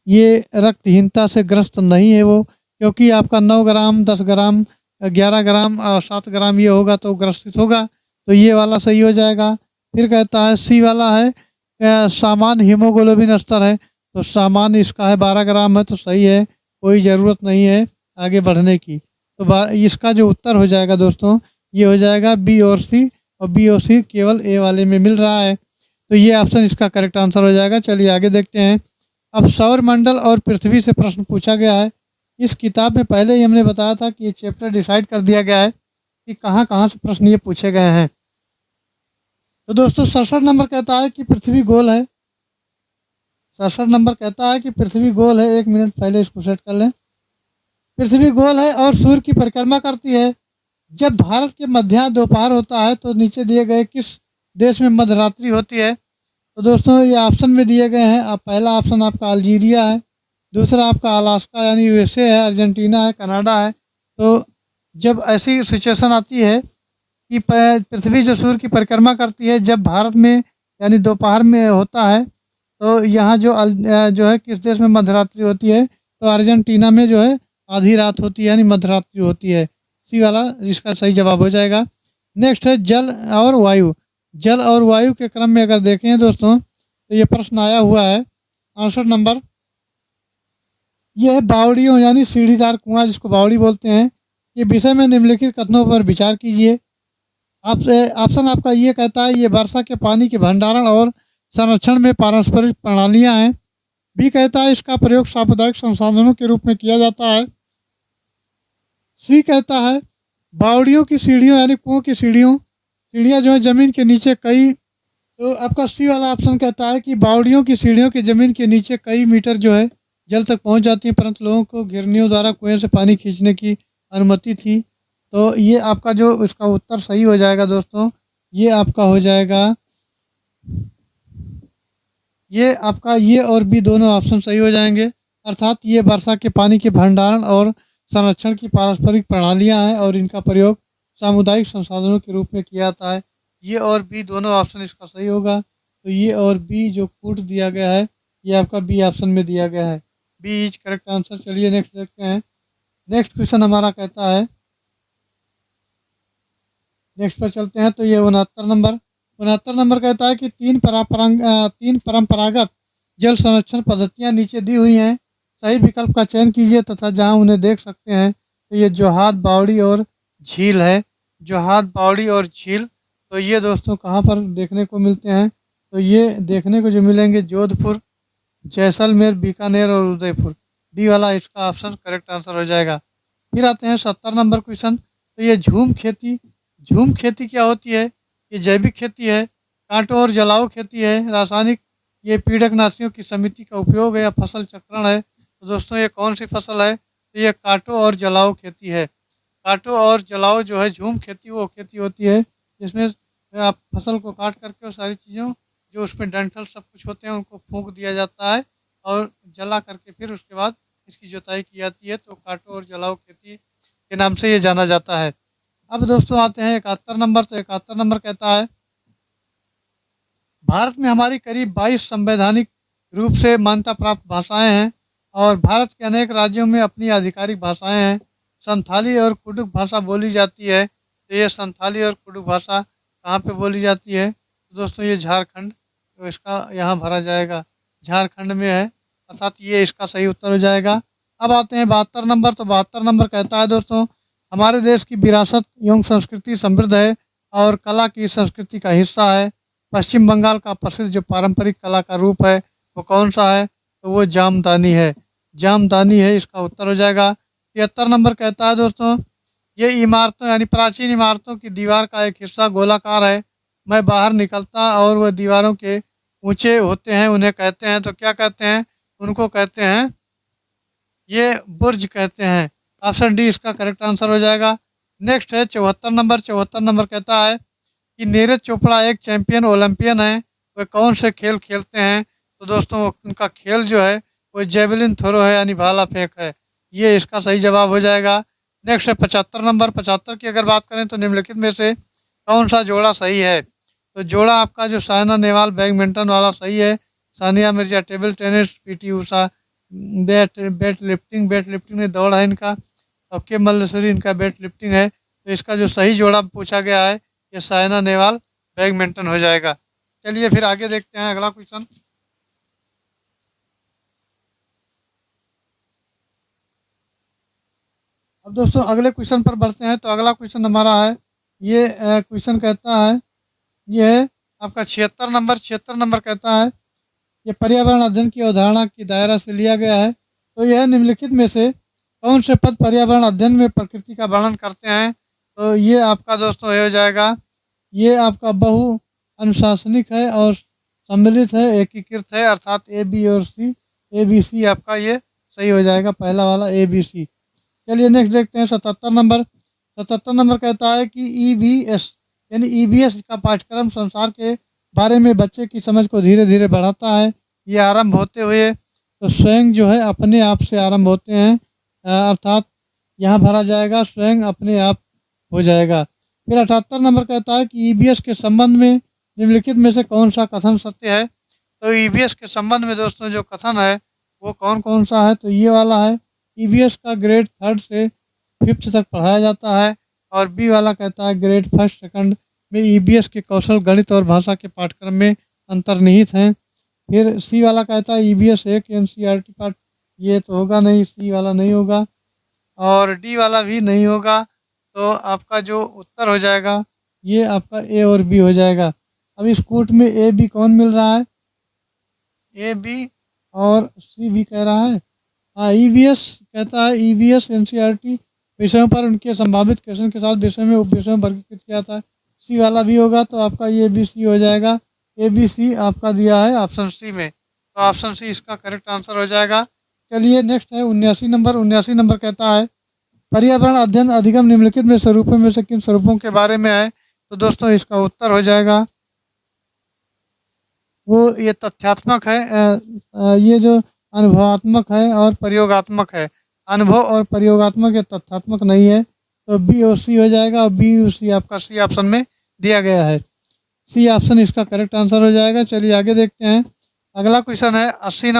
ये रक्तहीनता से ग्रस्त नहीं है वो, क्योंकि आपका 9 ग्राम, 10 ग्राम, 11 ग्राम और 7 ग्राम ये होगा तो ग्रसित होगा। तो ये वाला सही हो जाएगा। फिर कहता है सी वाला है सामान्य हीमोग्लोबिन स्तर है, तो सामान्य इसका है 12 ग्राम है, तो सही है, कोई ज़रूरत नहीं है आगे बढ़ने की। तो इसका जो उत्तर हो जाएगा दोस्तों, ये हो जाएगा बी और सी, और बी और सी केवल ए वाले में मिल रहा है, तो ये ऑप्शन इसका करेक्ट आंसर हो जाएगा। चलिए आगे देखते हैं। अब सौर मंडल और पृथ्वी से प्रश्न पूछा गया है। इस किताब में पहले ही हमने बताया था कि ये चैप्टर डिसाइड कर दिया गया है कि कहाँ कहाँ से प्रश्न ये पूछे गए हैं। तो दोस्तों 67 नंबर कहता है कि पृथ्वी गोल है। 67 नंबर कहता है कि पृथ्वी गोल है। 1 मिनट पहले इसको सेट कर लें। पृथ्वी गोल है और सूर्य की परिक्रमा करती है। जब भारत के मध्याह्न दोपहर होता है तो नीचे दिए गए किस देश में मध्यरात्रि होती है? तो दोस्तों ये ऑप्शन में दिए गए हैं। अब पहला ऑप्शन आपका अल्जीरिया है, दूसरा आपका अलास्का यानी यूएसए है, अर्जेंटीना है, कनाडा है। तो जब ऐसी सिचुएशन आती है कि पृथ्वी जो सूर्य की परिक्रमा करती है जब भारत में यानी दोपहर में होता है, तो यहाँ जो है किस देश में मध्यरात्रि होती है? तो अर्जेंटीना में जो है आधी रात होती है यानी मध्यरात्रि होती है। सी वाला इसका सही जवाब हो जाएगा। नेक्स्ट है जल और वायु। जल और वायु के क्रम में अगर देखें दोस्तों तो ये प्रश्न आया हुआ है 68 नंबर। यह है बावड़ियों यानी सीढ़ीदार कुआं जिसको बावड़ी बोलते हैं। ये विषय में निम्नलिखित कथनों पर विचार कीजिए। ऑप्शन आपका ये कहता है ये वर्षा के पानी के भंडारण और संरक्षण में पारस्परिक प्रणालियां हैं। बी कहता है इसका प्रयोग सामुदायिक संसाधनों के रूप में किया जाता है। सी कहता है बावड़ियों की सीढ़ियों यानी कुओं की सीढ़ियाँ जो है जमीन के नीचे कई, तो आपका सी वाला ऑप्शन कहता है कि बावड़ियों की सीढ़ियों के जमीन के नीचे कई मीटर जो है जल तक पहुंच जाती हैं, परंतु लोगों को घिरनियों द्वारा कुएं से पानी खींचने की अनुमति थी। तो ये आपका जो इसका उत्तर सही हो जाएगा दोस्तों, ये आपका हो जाएगा, ये आपका ये और बी दोनों ऑप्शन सही हो जाएंगे। अर्थात ये वर्षा के पानी के भंडारण और संरक्षण की पारस्परिक प्रणालियां हैं और इनका प्रयोग सामुदायिक संसाधनों के रूप में किया जाता है। ये और बी दोनों ऑप्शन इसका सही होगा। तो ये और बी जो कूट दिया गया है ये आपका बी ऑप्शन में दिया गया है। B is correct answer. चलिए नेक्स्ट देखते हैं। नेक्स्ट क्वेश्चन हमारा कहता है, नेक्स्ट पर चलते हैं। तो ये 69 नंबर कहता है कि तीन परंपरागत जल संरक्षण पद्धतियां नीचे दी हुई हैं। सही विकल्प का चयन कीजिए तथा जहां उन्हें देख सकते हैं। तो ये जोहात, बावड़ी और झील है। जोहात, बावड़ी और झील, तो ये दोस्तों कहाँ पर देखने को मिलते हैं? तो ये देखने को जो मिलेंगे जोधपुर, जैसलमेर, बीकानेर और उदयपुर। डी वाला इसका ऑप्शन करेक्ट आंसर हो जाएगा। फिर आते हैं 70 नंबर क्वेश्चन। तो ये झूम खेती क्या होती है? ये जैविक खेती है, कांटों और जलाऊ खेती है, रासायनिक ये पीड़कनाशियों की समिति का उपयोग है या फसल चक्रण है? तो दोस्तों ये कौन सी फसल है? तो ये कांटों और जलाऊ खेती है। कांटों और जलाऊ जो है झूम खेती वो खेती होती है जिसमें आप फसल को काट करके और सारी चीज़ों जो उसमें डंठल सब कुछ होते हैं उनको फूंक दिया जाता है और जला करके फिर उसके बाद इसकी जुताई की जाती है। तो कांटों और जलाऊ खेती के नाम से ये जाना जाता है। अब दोस्तों आते हैं 71 नंबर। तो 71 नंबर कहता है भारत में हमारी करीब 22 संवैधानिक रूप से मान्यता प्राप्त भाषाएं हैं और भारत के अनेक राज्यों में अपनी आधिकारिक भाषाएं हैं। संथाली और कुडुख भाषा बोली जाती है। तो ये संथाली और कुडुख भाषा कहाँ पे बोली जाती है? तो दोस्तों ये झारखंड, तो इसका यहाँ भरा जाएगा, झारखंड में है, अर्थात ये इसका सही उत्तर हो जाएगा। अब आते हैं 72 नंबर। तो 72 नंबर कहता है दोस्तों हमारे देश की विरासत एवं संस्कृति समृद्ध है और कला की संस्कृति का हिस्सा है। पश्चिम बंगाल का प्रसिद्ध जो पारंपरिक कला का रूप है वो कौन सा है? तो वो जामदानी है। जामदानी है इसका उत्तर हो जाएगा। 73 नंबर कहता है दोस्तों ये इमारतों यानी प्राचीन इमारतों की दीवार का एक हिस्सा गोलाकार है, मैं बाहर निकलता और वह दीवारों के ऊंचे होते हैं, उन्हें कहते हैं। तो क्या कहते हैं? उनको कहते हैं ये बुर्ज कहते हैं। ऑप्शन डी इसका करेक्ट आंसर हो जाएगा। नेक्स्ट है 74 नंबर। 74 नंबर कहता है कि नीरज चोपड़ा एक चैंपियन ओलंपियन है, वे कौन से खेल खेलते हैं? तो दोस्तों उनका खेल जो है वो जेवलिन थ्रो है यानी भाला फेंक है। ये इसका सही जवाब हो जाएगा। नेक्स्ट है 75 नंबर। 75 की अगर बात करें तो निम्नलिखित में से कौन सा जोड़ा सही है? तो जोड़ा आपका जो साइना नेहवाल बैडमिंटन वाला सही है, Sania Mirza table tennis, PT Usha weight lifting में दौड़ है इनका, और के मल्लेश्वरी इनका वेट लिफ्टिंग है। तो इसका जो सही जोड़ा पूछा गया है ये साइना नेहवाल बैडमिंटन हो जाएगा। चलिए फिर आगे देखते हैं अगला क्वेश्चन। अब दोस्तों अगले क्वेश्चन पर बढ़ते हैं। तो अगला क्वेश्चन हमारा है, ये क्वेश्चन कहता है, ये है आपका 76 नंबर कहता है, ये पर्यावरण अध्ययन की अवधारणा की दायरा से लिया गया है। तो यह निम्नलिखित में से कौन से पद पर्यावरण अध्ययन में प्रकृति का वर्णन करते हैं? तो ये आपका दोस्तों ये हो जाएगा, ये आपका बहु अनुशासनिक है और सम्मिलित है, एकीकृत है, अर्थात ए बी और सी, ए बी सी आपका ये सही हो जाएगा, पहला वाला ए बी सी। चलिए नेक्स्ट देखते हैं 77 नंबर कहता है कि EVS यानी EVS का पाठ्यक्रम संसार के बारे में बच्चे की समझ को धीरे धीरे बढ़ाता है। ये आरंभ होते हुए तो स्वयं जो है अपने आप से आरंभ होते हैं, अर्थात यहाँ भरा जाएगा स्वयं अपने आप हो जाएगा। फिर 78 नंबर कहता है कि EVS के संबंध में निम्नलिखित में से कौन सा कथन सत्य है? तो EVS के संबंध में दोस्तों जो कथन है वो कौन कौन सा है? तो ये वाला है, EVS का ग्रेड 3rd से 5th तक पढ़ाया जाता है। और बी वाला कहता है ग्रेड 1st 2nd में EVS के कौशल, गणित और भाषा के पाठ्यक्रम में अंतर्निहित हैं। फिर सी वाला कहता है EVS एक NCERT पाठ, ये तो होगा नहीं, सी वाला नहीं होगा और डी वाला भी नहीं होगा। तो आपका जो उत्तर हो जाएगा ये आपका ए और बी हो जाएगा। अब इस कोट में ए बी कौन मिल रहा है? ए बी और सी भी कह रहा है। हाँ, EVS कहता है EVS NCERT विषयों पर उनके संभावित क्वेश्चन के साथ विषय में उप विषयों में वर्गीकृत किया जाता है। सी वाला भी होगा, तो आपका ये बी सी हो जाएगा। ए बी सी आपका दिया है ऑप्शन सी में, तो ऑप्शन सी इसका करेक्ट आंसर हो जाएगा। चलिए नेक्स्ट है 79 नंबर कहता है, पर्यावरण अध्ययन अधिगम निम्नलिखित में स्वरूपों में से किन स्वरूपों के बारे में है? तो दोस्तों इसका उत्तर हो जाएगा वो ये तथ्यात्मक है, ये जो अनुभवात्मक है और प्रयोगात्मक है। अनुभव और प्रयोगात्मक या तथ्यात्मक नहीं है, तो बी और सी हो जाएगा। और बी और सी आपका सी ऑप्शन में दिया गया है, सी ऑप्शन इसका करेक्ट आंसर हो जाएगा। चलिए आगे देखते हैं। अगला क्वेश्चन है 80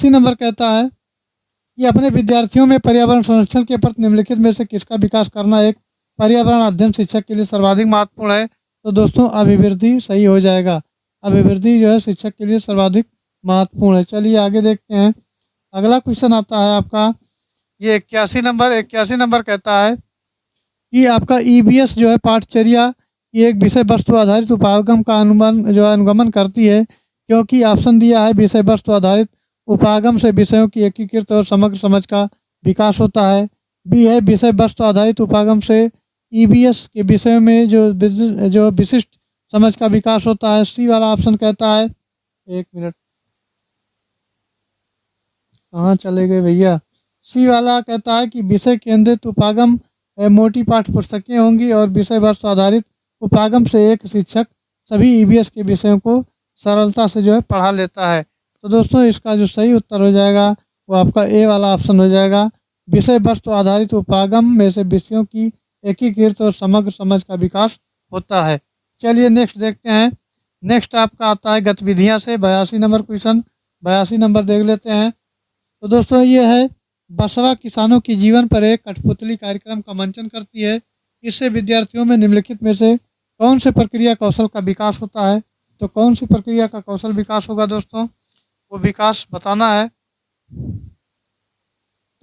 नंबर कहता है कि अपने विद्यार्थियों में पर्यावरण संरक्षण के प्रति निम्नलिखित में से किसका विकास करना एक पर्यावरण अध्ययन शिक्षक के लिए सर्वाधिक महत्वपूर्ण है? तो दोस्तों अभिवृद्धि सही हो जाएगा, अभिवृद्धि जो है शिक्षक के लिए सर्वाधिक महत्वपूर्ण है। चलिए आगे देखते हैं। अगला क्वेश्चन आता है आपका ये 81 नंबर कहता है कि आपका EVS जो है पाठचर्या ये एक विषय वस्तु आधारित उपागम का अनुगमन करती है, क्योंकि ऑप्शन दिया है विषय वस्तु आधारित उपागम से विषयों की एकीकृत और समग्र समझ का विकास होता है। बी है विषय वस्तु आधारित उपागम से EVS के विषयों में जो विशिष्ट समझ का विकास होता है। सी वाला ऑप्शन कहता है, एक मिनट कहाँ चले गए भैया, सी वाला कहता है कि विषय केंद्रित उपागम मोटी पाठ पुस्तकें होंगी और विषय वस्तु आधारित उपागम से एक शिक्षक सभी EVS के विषयों को सरलता से जो है पढ़ा लेता है। तो दोस्तों इसका जो सही उत्तर हो जाएगा वो आपका ए वाला ऑप्शन हो जाएगा, विषय वस्तु आधारित उपागम में से विषयों की एकीकृत और समग्र समझ का विकास होता है। चलिए नेक्स्ट देखते हैं। नेक्स्ट आपका आता है गतिविधियां से 82 नंबर क्वेश्चन, 82 नंबर देख लेते हैं। तो दोस्तों ये है, बसवा किसानों की जीवन पर एक कठपुतली कार्यक्रम का मंचन करती है। इससे विद्यार्थियों में निम्नलिखित में से कौन से प्रक्रिया कौशल का विकास होता है? तो कौन सी प्रक्रिया का कौशल विकास होगा दोस्तों, वो विकास बताना है।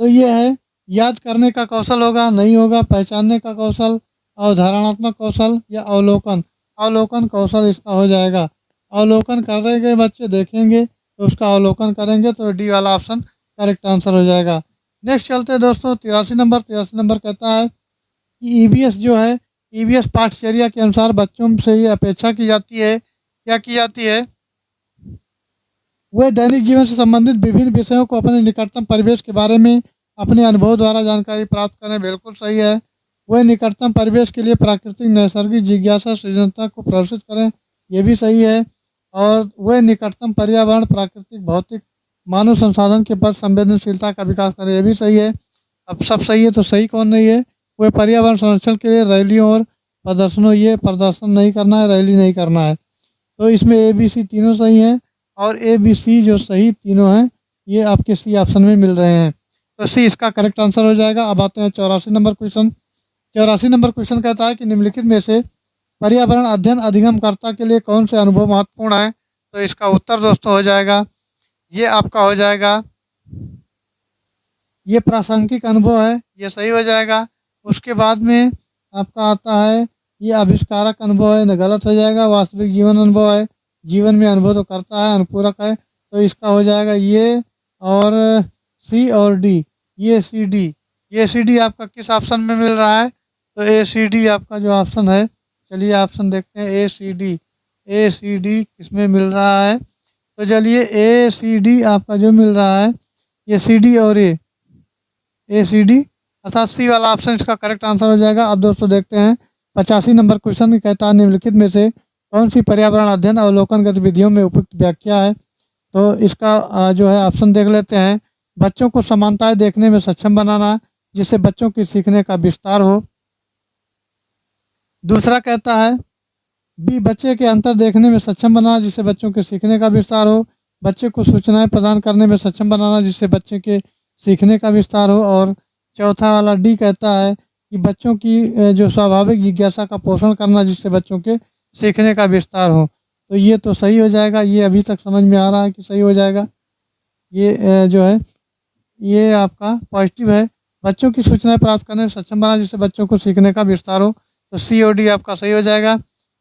तो ये है, याद करने का कौशल होगा, नहीं होगा, पहचानने का कौशल, अवधारणात्मक कौशल या अवलोकन कौशल इसका हो जाएगा। अवलोकन कर रहे गए बच्चे देखेंगे तो उसका अवलोकन करेंगे, तो डी वाला ऑप्शन करेक्ट आंसर हो जाएगा। नेक्स्ट चलते हैं दोस्तों 83 नंबर कहता है कि EVS जो है, EVS पाठचर्या के अनुसार बच्चों से ये अपेक्षा की जाती है, क्या की जाती है? वे दैनिक जीवन से संबंधित विभिन्न विषयों को अपने निकटतम परिवेश के बारे में अपने अनुभव द्वारा जानकारी प्राप्त करें, बिल्कुल सही है। वे निकटतम परिवेश के लिए प्राकृतिक नैसर्गिक जिज्ञासा सृजनता को प्रदर्शित करें, ये भी सही है। और वे निकटतम पर्यावरण, प्राकृतिक, भौतिक, मानव संसाधन के प्रति संवेदनशीलता का विकास करें, ये भी सही है। अब सब सही है तो सही कौन नहीं है? वे पर्यावरण संरक्षण के लिए रैलियों और प्रदर्शनों, ये प्रदर्शन नहीं करना है, रैली नहीं करना है। तो इसमें ABC तीनों सही हैं और ABC जो सही तीनों हैं ये आपके सी ऑप्शन में मिल रहे हैं, तो सी इसका करेक्ट आंसर हो जाएगा। अब आते हैं 84 नंबर क्वेश्चन। 84 नंबर क्वेश्चन कहता है कि निम्नलिखित में से पर्यावरण अध्ययन अधिगमकर्ता के लिए कौन से अनुभव महत्वपूर्ण है? तो इसका उत्तर दोस्तों हो जाएगा, ये आपका हो जाएगा, ये प्रासंगिक अनुभव है, ये सही हो जाएगा। उसके बाद में आपका आता है ये आविष्कारक अनुभव है, न गलत हो जाएगा। वास्तविक जीवन अनुभव है, जीवन में अनुभव तो करता है, अनुपूरक है, तो इसका हो जाएगा ये। और सी और डी, ये सी डी, ये सी डी आपका किस ऑप्शन में मिल रहा है? तो ए सी डी आपका जो ऑप्शन है, चलिए ऑप्शन देखते हैं। ए सी डी, ए सी डी किसमें मिल रहा है? तो चलिए ए सी डी आपका जो मिल रहा है, ये सी डी और ए सी डी अर्थात सी वाला ऑप्शन इसका करेक्ट आंसर हो जाएगा। अब दोस्तों देखते हैं 85 नंबर क्वेश्चन कहता है निम्नलिखित में से कौन सी पर्यावरण अध्ययन अवलोकन गतिविधियों में उपयुक्त व्याख्या है? तो इसका जो है ऑप्शन देख लेते हैं। बच्चों को समानताएं देखने में सक्षम बनाना जिससे बच्चों की सीखने का विस्तार हो। दूसरा कहता है बी, बच्चे के अंतर देखने में सक्षम बनाना जिससे बच्चों के सीखने का विस्तार हो। बच्चे को सूचनाएं प्रदान करने में सक्षम बनाना जिससे बच्चे के सीखने का विस्तार हो। और चौथा वाला डी कहता है कि बच्चों की जो स्वाभाविक जिज्ञासा का पोषण करना जिससे बच्चों के सीखने का विस्तार हो। तो ये तो सही हो जाएगा, ये अभी तक समझ में आ रहा है कि सही हो जाएगा। ये जो है ये आपका पॉजिटिव है, बच्चों की सूचनाएं प्राप्त करने में सक्षम बना जिससे बच्चों को सीखने का विस्तार हो। तो सी और डी आपका सही हो जाएगा।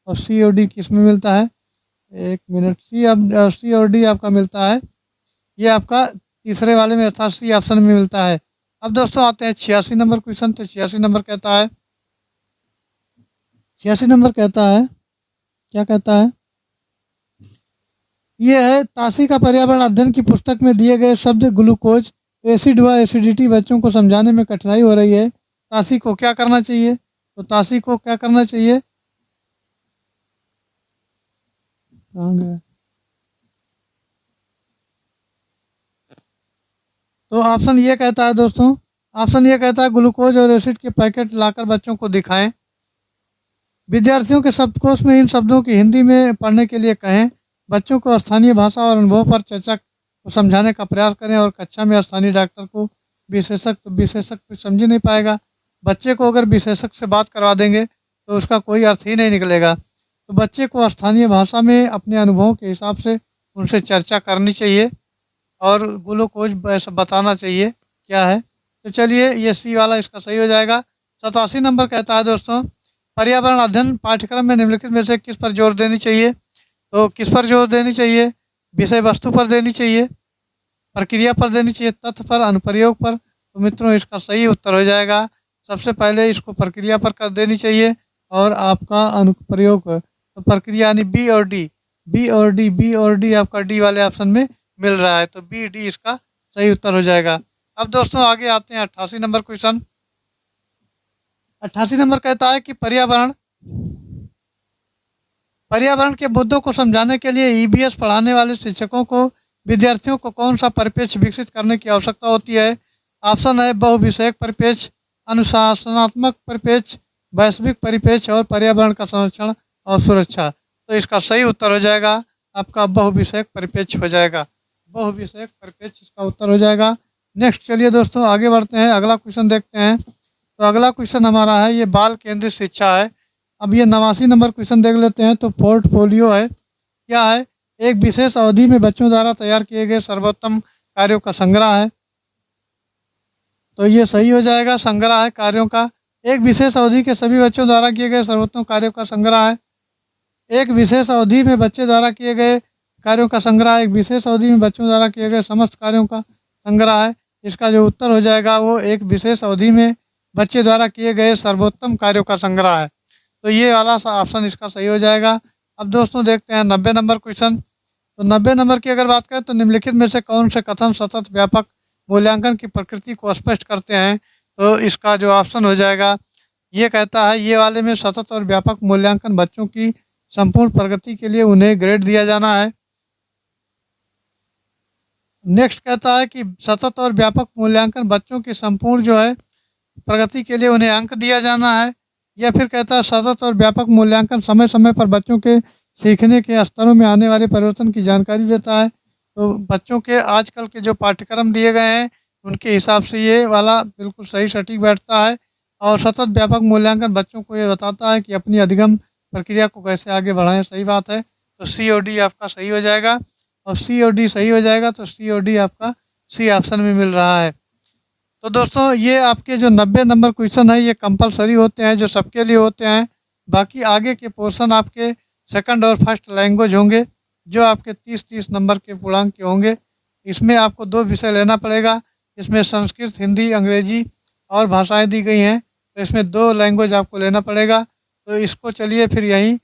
और सी और डी किस में मिलता है? एक मिनट, सी और डी आपका मिलता है, ये आपका तीसरे वाले में अर्थात सी ऑप्शन में मिलता है। अब दोस्तों आते हैं 86 नंबर क्वेश्चन। तो 86 नंबर कहता है, 86 नंबर कहता है, क्या कहता है? ये है ताशी का पर्यावरण अध्ययन की पुस्तक में दिए गए शब्द ग्लूकोज, एसिड व एसिडिटी बच्चों को समझाने में कठिनाई हो रही है, ताशी को क्या करना चाहिए? तो ताशी को क्या करना चाहिए? कहाँ गया? तो ऑप्शन ये कहता है दोस्तों, ऑप्शन ये कहता है ग्लूकोज और एसिड के पैकेट लाकर बच्चों को दिखाएं। विद्यार्थियों के शब्दकोश में इन शब्दों की हिंदी में पढ़ने के लिए कहें। बच्चों को स्थानीय भाषा और अनुभव पर चर्चा को समझाने का प्रयास करें। और कक्षा में स्थानीय डॉक्टर को विशेषज्ञ कुछ समझ नहीं पाएगा। बच्चे को अगर विशेषज्ञ से बात करवा देंगे तो उसका कोई अर्थ ही नहीं निकलेगा। तो बच्चे को स्थानीय भाषा में अपने अनुभवों के हिसाब से उनसे चर्चा करनी चाहिए और ग्लूकोज बताना चाहिए क्या है। तो चलिए ये सी वाला इसका सही हो जाएगा। 87 नंबर कहता है दोस्तों, पर्यावरण अध्ययन पाठ्यक्रम में निम्नलिखित में से किस पर जोर देनी चाहिए? तो किस पर जोर देनी चाहिए? विषय वस्तु पर देनी चाहिए, प्रक्रिया पर देनी चाहिए, तथ्य पर, अनुप्रयोग पर? तो मित्रों इसका सही उत्तर हो जाएगा, सबसे पहले इसको प्रक्रिया पर कर देनी चाहिए और आपका अनुप्रयोग पर। तो प्रक्रिया यानी बी और डी, बी और डी, बी और डी आपका डी वाले ऑप्शन में मिल रहा है। तो बी डी इसका सही उत्तर हो जाएगा। अब दोस्तों आगे आते हैं 88 नंबर क्वेश्चन। 88 नंबर कहता है कि पर्यावरण के मुद्दों को समझाने के लिए ईबीएस पढ़ाने वाले शिक्षकों को विद्यार्थियों को कौन सा परिप्रेक्ष्य विकसित करने की आवश्यकता होती है? ऑप्शन है बहुविषयक परिप्रेक्ष्य, अनुशासनात्मक परिप्रेक्ष्य, वैश्विक परिप्रेक्ष्य और पर्यावरण का संरक्षण और सुरक्षा। तो इसका सही उत्तर हो जाएगा आपका बहुविषयक परिप्रेक्ष्य हो जाएगा, बहुविषयक परिप्रेक्ष्य इसका उत्तर हो जाएगा। नेक्स्ट चलिए दोस्तों आगे बढ़ते हैं, अगला क्वेश्चन देखते हैं। तो अगला क्वेश्चन हमारा है ये बाल केंद्रित शिक्षा है। अब ये 89 नंबर क्वेश्चन देख लेते हैं। तो पोर्टफोलियो है, क्या है? एक विशेष अवधि में बच्चों द्वारा तैयार किए गए सर्वोत्तम कार्यों का संग्रह है। तो ये सही हो जाएगा, संग्रह है कार्यों का। एक विशेष अवधि के सभी बच्चों द्वारा किए गए सर्वोत्तम कार्यों का संग्रह है। एक विशेष अवधि में बच्चे द्वारा किए गए कार्यों का संग्रह, एक विशेष अवधि में बच्चों द्वारा किए गए समस्त कार्यों का संग्रह है। इसका जो उत्तर हो जाएगा वो एक विशेष अवधि में बच्चे द्वारा किए गए सर्वोत्तम कार्यों का संग्रह है। तो ये वाला ऑप्शन इसका सही हो जाएगा। अब दोस्तों देखते हैं 90 नंबर क्वेश्चन। तो 90 नंबर की अगर बात करें तो निम्नलिखित में से कौन से कथन सतत व्यापक मूल्यांकन की प्रकृति को स्पष्ट करते हैं? तो इसका जो ऑप्शन हो जाएगा ये कहता है ये वाले में सतत और व्यापक मूल्यांकन बच्चों की संपूर्ण प्रगति के लिए उन्हें ग्रेड दिया जाना है। नेक्स्ट कहता है कि सतत और व्यापक मूल्यांकन बच्चों की संपूर्ण जो है प्रगति के लिए उन्हें अंक दिया जाना है। या फिर कहता है सतत और व्यापक मूल्यांकन समय समय पर बच्चों के सीखने के स्तरों में आने वाले परिवर्तन की जानकारी देता है। तो बच्चों के आजकल के जो पाठ्यक्रम दिए गए हैं उनके हिसाब से ये वाला बिल्कुल सही सटीक बैठता है। और सतत व्यापक मूल्यांकन बच्चों को ये बताता है कि अपनी अधिगम प्रक्रिया को कैसे आगे बढ़ाएं, सही बात है। तो COD आपका सही हो जाएगा, और COD सही हो जाएगा तो COD आपका C ऑप्शन में मिल रहा है। तो दोस्तों ये आपके जो 90 नंबर क्वेश्चन है ये कंपलसरी होते हैं, जो सबके लिए होते हैं। बाकी आगे के पोर्शन आपके सेकंड और फर्स्ट लैंग्वेज होंगे, जो आपके 30-30 नंबर के पूर्णांक के होंगे। इसमें आपको 2 विषय लेना पड़ेगा। इसमें संस्कृत, हिंदी, अंग्रेजी और भाषाएं दी गई हैं, तो इसमें 2 लैंग्वेज आपको लेना पड़ेगा। तो इसको चलिए फिर यहीं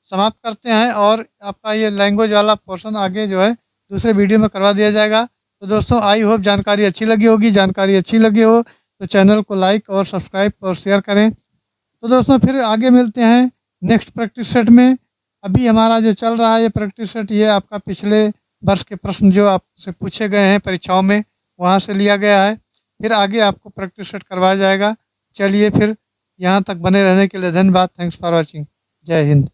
समाप्त करते हैं, और आपका ये लैंग्वेज वाला पोर्शन आगे जो है दूसरे वीडियो में करवा दिया जाएगा। तो दोस्तों आई होप जानकारी अच्छी लगी होगी। जानकारी अच्छी लगी हो तो चैनल को लाइक और सब्सक्राइब और शेयर करें। तो दोस्तों फिर आगे मिलते हैं नेक्स्ट प्रैक्टिस सेट में। अभी हमारा जो चल रहा है ये प्रैक्टिस सेट, ये आपका पिछले वर्ष के प्रश्न जो आपसे पूछे गए हैं परीक्षाओं में, वहाँ से लिया गया है। फिर आगे आपको प्रैक्टिस सेट करवाया जाएगा। चलिए फिर यहाँ तक बने रहने के लिए धन्यवाद। Thanks for watching. जय हिंद।